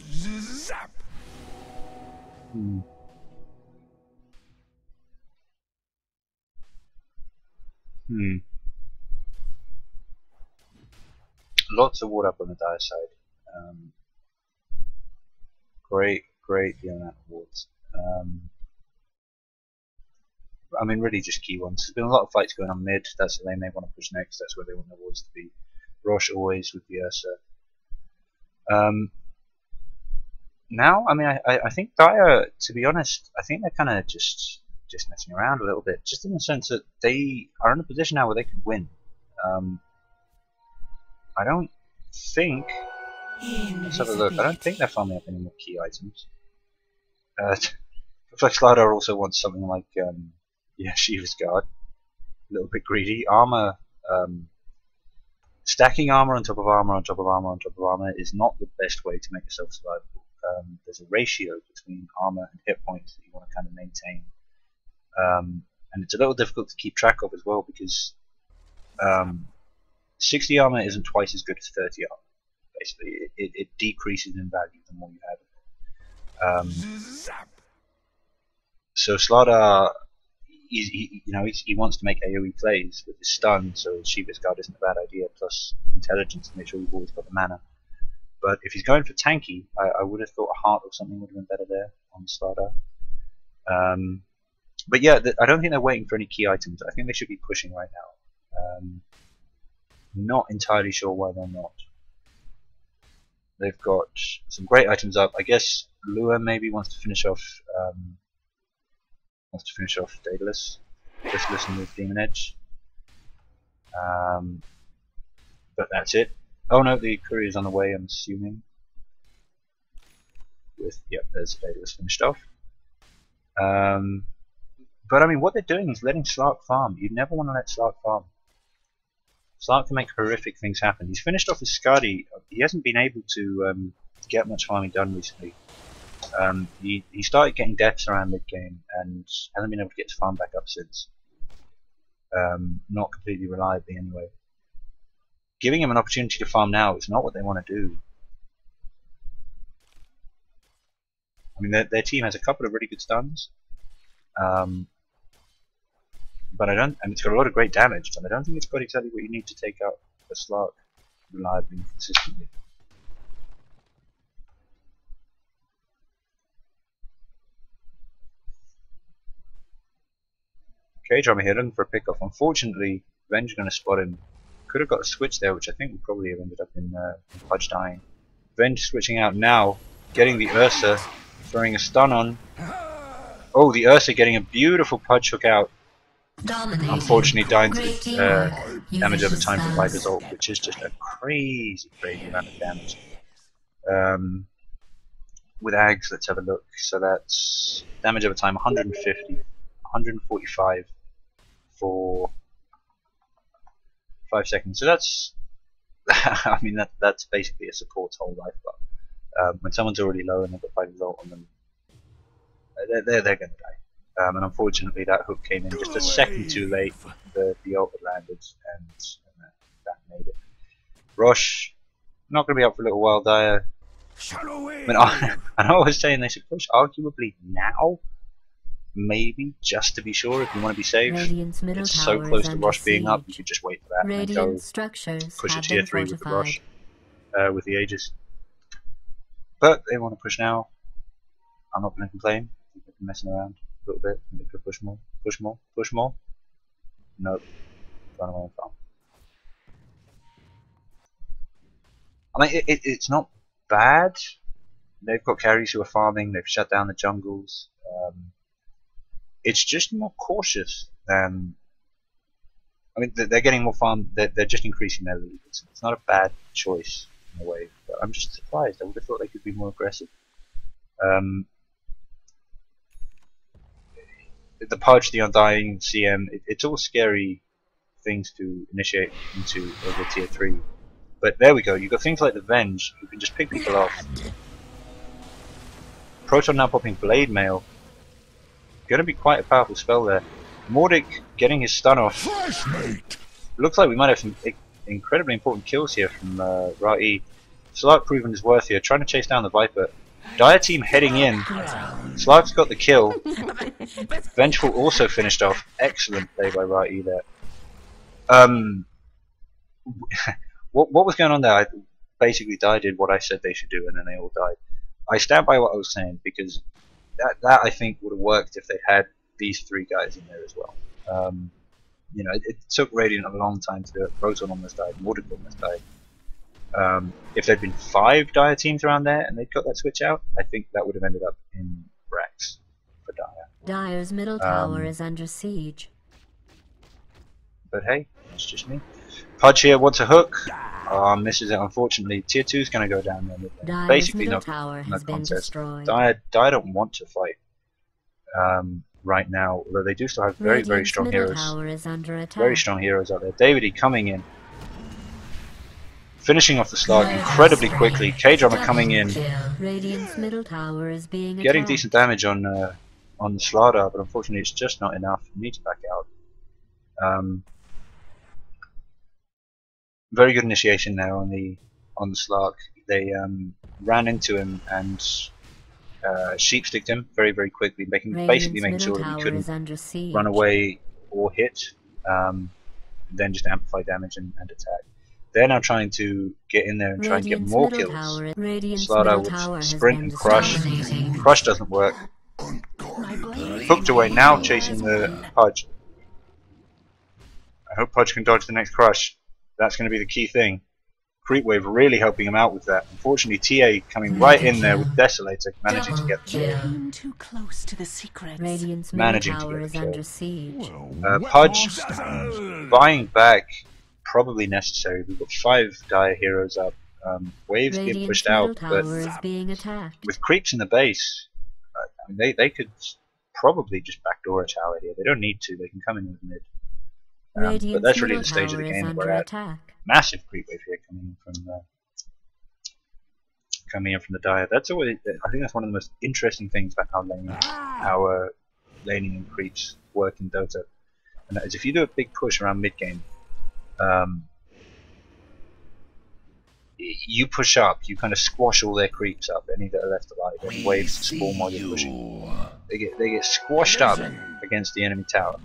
Speaker 3: Zap!
Speaker 1: Lots of wood up on the dire side. Great the amount of wards. I mean, really just key ones. There's been a lot of fights going on mid. That's where they may want to push next. That's where they want their wards to be. Rosh always with the Ursa. Now, I mean, I think Dire, to be honest, I think they're kind of just messing around a little bit, just in the sense that they are in a position now where they can win. I don't think. Let's have a look. I don't think they're farming up any more key items. Looks like Slardar also wants something like, yeah, Shiva's Guard. A little bit greedy. Armor, stacking armor on top of armor on top of armor on top of armor is not the best way to make yourself survivable. There's a ratio between armor and hit points that you want to kind of maintain. And it's a little difficult to keep track of as well, because 60 armor isn't twice as good as 30 armor. Basically, it decreases in value the more you have it. So Slardar, he wants to make AoE plays with his stun, so Shiva's Guard isn't a bad idea, plus intelligence to make sure you've always got the mana. But if he's going for tanky, I would have thought a heart or something would have been better there on Slardar. But yeah, I don't think they're waiting for any key items. I think they should be pushing right now. Not entirely sure why they're not. They've got some great items up. I guess Lua maybe wants to finish off Daedalus and with Demon Edge. But that's it. Oh no, the courier's on the way, I'm assuming. Yep, there's Daedalus finished off. But I mean, what they're doing is letting Slark farm. You never want to let Slark farm. Slark can make horrific things happen. He's finished off his Skadi. He hasn't been able to get much farming done recently. He started getting deaths around mid game and hasn't been able to get his farm back up since. Not completely reliably anyway. Giving him an opportunity to farm now is not what they want to do. I mean, their team has a couple of really good stuns, but I don't, and it's got a lot of great damage, but I don't think it's got exactly what you need to take out a Slark reliably and consistently. K-Drama here looking for a pickoff. Unfortunately, Venge going to spot him. Could have got a switch there, which I think would probably have ended up in Pudge dying. Venge switching out now, getting the Ursa, throwing a stun on. Oh, the Ursa getting a beautiful Pudge hook out.
Speaker 5: Dominating.
Speaker 1: Unfortunately dying to
Speaker 5: Great teamwork. You
Speaker 1: damage over
Speaker 5: vicious
Speaker 1: time from
Speaker 5: thugs.
Speaker 1: Viper's ult, which is just a crazy amount of damage. With Ags, let's have a look. So that's damage over time 150, 145 for 5 seconds. So that's, I mean, that's basically a support's whole life bar. When someone's already low and they've got Viper's ult on them, they're going to die. And unfortunately that hook came in just a second too late. The ult had landed and that made it. Rosh, not going to be up for a little while, Dire. I mean, I know I was saying they should push arguably now, maybe, just to be sure if you want to be safe.
Speaker 2: Radiant's middle
Speaker 1: It's so
Speaker 2: tower
Speaker 1: close
Speaker 2: is
Speaker 1: to
Speaker 2: under
Speaker 1: Rosh being up, you
Speaker 2: siege.
Speaker 1: could just wait for that and then
Speaker 2: Radiant
Speaker 1: go
Speaker 2: structures
Speaker 1: push a
Speaker 2: have
Speaker 1: tier
Speaker 2: been
Speaker 1: 3 with the
Speaker 2: fortified.
Speaker 1: Rosh, with the Aegis. But they want to push now. I'm not going to complain. They've been messing around a little bit. They could push more, push more, push more. Nope. Run away and farm. I mean, it's not bad. They've got carries who are farming. They've shut down the jungles. It's just more cautious than. I mean, they're getting more farm. They're just increasing their lead. It's not a bad choice in a way. But I'm just surprised. I would have thought they could be more aggressive. The Pudge, the Undying, CM, it's all scary things to initiate into over tier 3. But there we go, you've got things like the Venge, who can just pick people off. Prot0n now popping Blade Mail. Gonna be quite a powerful spell there. Mordic getting his stun off.
Speaker 3: Fresh mate.
Speaker 1: Looks like we might have some incredibly important kills here from Ra-E. Slark proving his worth here, trying to chase down the Viper. Dire team heading in. Slark's got the kill. Vengeful also finished off. Excellent play by Ra-E there. What was going on there? I basically Dire did what I said they should do, and then they all died. I stand by what I was saying because that I think would have worked if they had these 3 guys in there as well. You know, it took Radiant a long time to do it. Prot0n almost died. Mordic almost died. If there'd been 5 Dire teams around there and they'd got that switch out, I think that would have ended up in Brax for Dire.
Speaker 2: Dire's middle tower is under siege.
Speaker 1: But hey, it's just me. Pudge here wants a hook. Misses it unfortunately. Tier 2 is going to go down there.
Speaker 2: Dire's
Speaker 1: Basically
Speaker 2: middle
Speaker 1: no
Speaker 2: tower
Speaker 1: no
Speaker 2: has been
Speaker 1: contest.
Speaker 2: destroyed.
Speaker 1: Dire don't want to fight right now, although they do still have very
Speaker 2: Radiant's
Speaker 1: strong
Speaker 2: middle
Speaker 1: heroes.
Speaker 2: tower is under attack.
Speaker 1: Very strong heroes out there. Davidy coming in. Finishing off the Slark incredibly quickly. K-Drama coming in.
Speaker 2: Radiant's middle tower is being
Speaker 1: Getting
Speaker 2: attacked.
Speaker 1: decent damage on the Slardar, but unfortunately it's just not enough. You need to back out. Very good initiation there on the Slark. They ran into him and sheepsticked him very quickly, basically making sure that he couldn't run away or hit. Then just amplify damage and attack. They're now trying to get in there and try and get more kills. Slardar would sprint and crush. Crush doesn't work. Hooked away now, chasing the Pudge. I hope Pudge can dodge the next crush. That's going to be the key thing. Creep Wave really helping him out with that. Unfortunately, TA coming right in there with Desolator, managing to get the kill.
Speaker 4: Too close to the secrets.
Speaker 2: Radiant's
Speaker 1: Managing
Speaker 2: middle
Speaker 1: to
Speaker 2: tower
Speaker 1: get
Speaker 2: is
Speaker 1: the kill.
Speaker 2: under siege.
Speaker 1: Pudge buying back, probably necessary. We've got 5 Dire heroes up. Waves get
Speaker 2: Radiant's
Speaker 1: pushed
Speaker 2: middle
Speaker 1: out,
Speaker 2: tower
Speaker 1: but
Speaker 2: is being attacked.
Speaker 1: with creeps in the base, I mean, they could probably just backdoor a tower here. They don't need to. They can come in with mid. But
Speaker 2: Radiant's
Speaker 1: that's really
Speaker 2: middle
Speaker 1: the stage of the
Speaker 2: tower is
Speaker 1: game that
Speaker 2: under
Speaker 1: we're at.
Speaker 2: attack.
Speaker 1: Massive creep wave here coming in from the Dire. That's always, I think that's one of the most interesting things about how laning and creeps work in Dota. And that is, if you do a big push around mid game, you push up, you kind of squash all their creeps up, any that are left alive, and waves to spawn while you're pushing. They get squashed up against the enemy tower.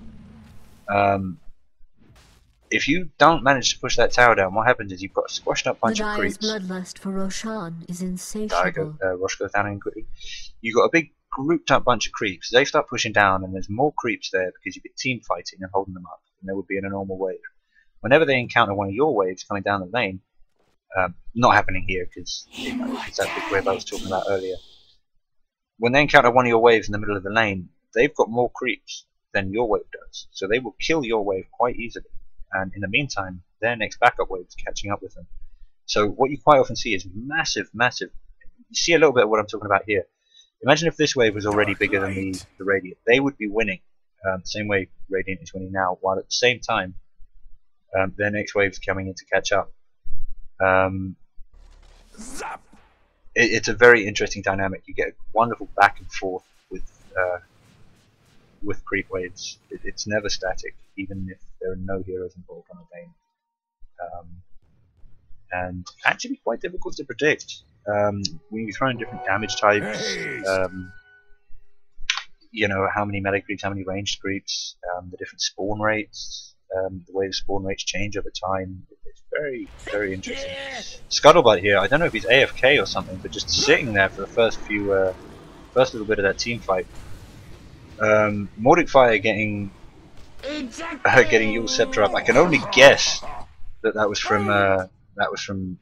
Speaker 1: If you don't manage to push that tower down, what happens is you've got a squashed up bunch
Speaker 2: The
Speaker 1: of
Speaker 2: Dire's
Speaker 1: creeps.
Speaker 2: bloodlust for Roshan is insatiable.
Speaker 1: Rosh goes down in quickly. You've got a big grouped up bunch of creeps. They start pushing down, and there's more creeps there because you've been team fighting and holding them up than there would be in a normal wave. Whenever they encounter one of your waves coming down the lane, not happening here because it's that big wave I was talking about earlier. When they encounter one of your waves in the middle of the lane, they've got more creeps than your wave does, so they will kill your wave quite easily. And in the meantime, their next backup wave is catching up with them. So what you quite often see is massive. You see a little bit of what I'm talking about here. Imagine if this wave was already bigger than the Radiant. They would be winning, the same way Radiant is winning now, while at the same time their next wave is coming in to catch up. It's a very interesting dynamic. You get a wonderful back and forth with creep waves. It's never static, even if there are no heroes involved on a lane. And actually quite difficult to predict. When you throw in different damage types, you know, how many melee creeps, how many ranged creeps, the different spawn rates, the way the spawn rates change over time. It's very interesting. Scuttlebutt here, I don't know if he's AFK or something, but just sitting there for the first little bit of that team fight. Mordic Fire getting Yule Scepter up. I can only guess that was from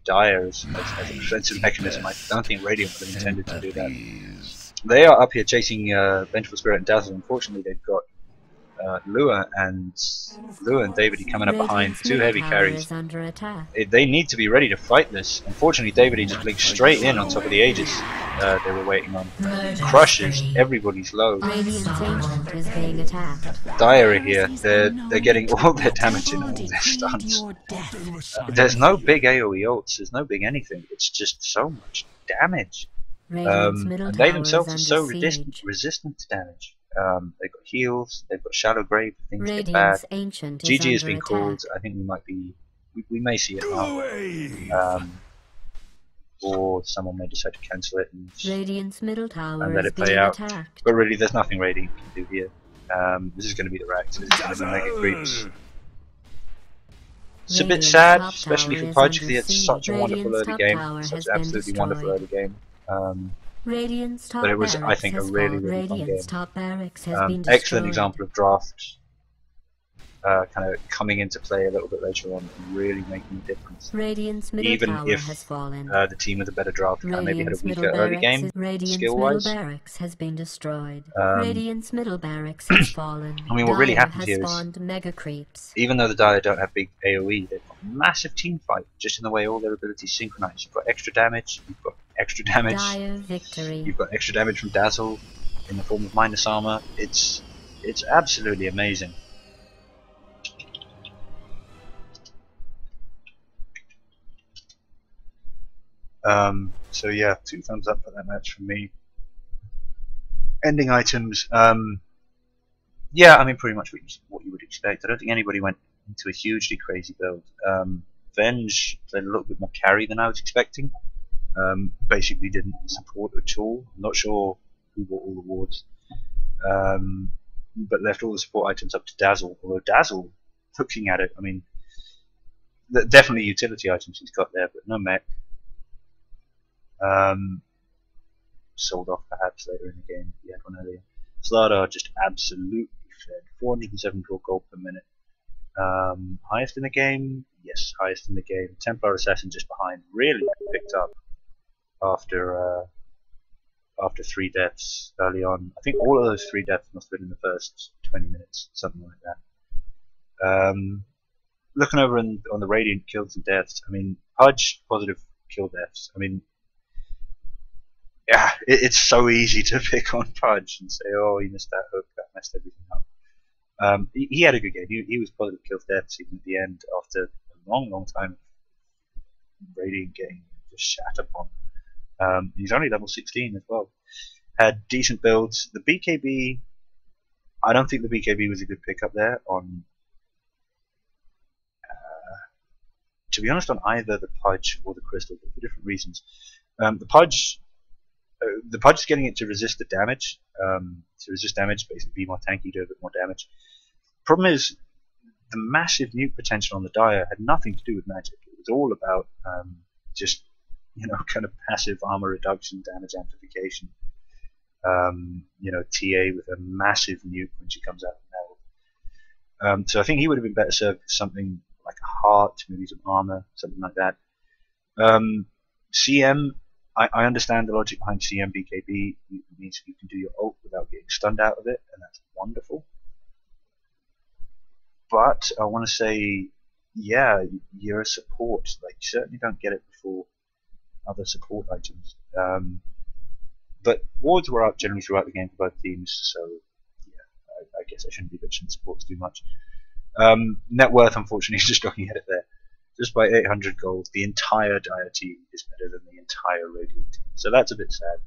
Speaker 1: Dire as a defensive mechanism. I don't think Radiant would have intended to do that. They are up here chasing Vengeful Spirit and Dazzle. Unfortunately, they've got Lua and Davidy coming up behind, two heavy carries. They need to be ready to fight this. Unfortunately, Davidy just blinks straight in on top of the Aegis they were waiting on. Crushes everybody's load. Dire here, they're getting all their damage in all their stuns. There's no big AoE ults, there's no big anything, it's just so much damage. And they themselves are so resistant to damage. They've got heals, they've got Shallow Grave, things get bad. GG has been called, I think we may see it now. Or someone may decide to cancel it and let it play out. But really, there's nothing Radiant can do here. This is going to be the Rax, this is going to be Mega Creeps. It's a bit sad, especially for Pudge, because he had such a wonderful early game, such an absolutely wonderful early game. But it was, I think, a really fun game. Excellent example of draft kind of coming into play a little bit later on and really making a difference. Even if the team with a better draft maybe had a weaker early game skill-wise. I mean, what really happened here is, even though the Dire don't have big AoE, they've got a massive team fight just in the way all their abilities synchronize. You've got extra damage, you've got extra damage, you've got extra damage from Dazzle in the form of minus armor. It's absolutely amazing. So yeah, 2 thumbs up for that match from me. Ending items, yeah, I mean pretty much what you would expect. I don't think anybody went into a hugely crazy build. Venge played a little bit more carry than I was expecting. Basically didn't support at all. I'm not sure who got all the wards, but left all the support items up to Dazzle. Although Dazzle, looking at it, I mean, definitely utility items he's got there, but no mech. Sold off perhaps later in the game. He had one earlier. Slardar just absolutely fed. 407 draw gold per minute. Highest in the game? Yes, highest in the game. Templar Assassin just behind. Really picked up after 3 deaths early on. I think all of those 3 deaths must have been in the first 20 minutes, something like that. Looking over on the Radiant kills and deaths, I mean, Pudge, positive kill deaths. I mean, yeah, it's so easy to pick on Pudge and say, oh, he missed that hook, that messed everything up. He had a good game. He was positive kills deaths even at the end after a long time of Radiant getting just shat upon. He's only level 16 as well. Had decent builds. The BKB, I don't think the BKB was a good pickup there on to be honest, on either the Pudge or the Crystal, but for different reasons. The Pudge is getting it to resist the damage, basically be more tanky, do a bit more damage. Problem is, the massive nuke potential on the Dire had nothing to do with magic. It was all about just, kind of passive armor reduction, damage amplification. TA with a massive nuke when she comes out of the so I think he would have been better served with something like a heart, maybe some armor, something like that. CM, I understand the logic behind CM BKB. It means you can do your ult without getting stunned out of it, and that's wonderful. But I want to say, yeah, you're a support. Like, you certainly don't get it before other support items. But wards were up generally throughout the game for both teams, so yeah, I guess I shouldn't be bitching supports too much. Net worth, unfortunately, is just looking at it there. Just by 800 gold, the entire Dire team is better than the entire Radiant team. So that's a bit sad.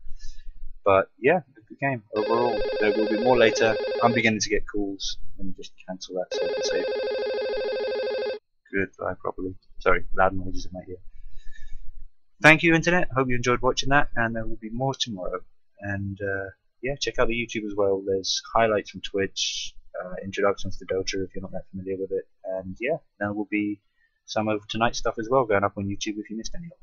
Speaker 1: But yeah, good game overall. There will be more later. I'm beginning to get calls. Let me just cancel that so I can save. Goodbye properly. Sorry, loud noises in my ear. Thank you, Internet. Hope you enjoyed watching that, and there will be more tomorrow. And yeah, check out the YouTube as well. There's highlights from Twitch, introductions to Dota if you're not that familiar with it. And yeah, there will be some of tonight's stuff as well going up on YouTube if you missed any of it.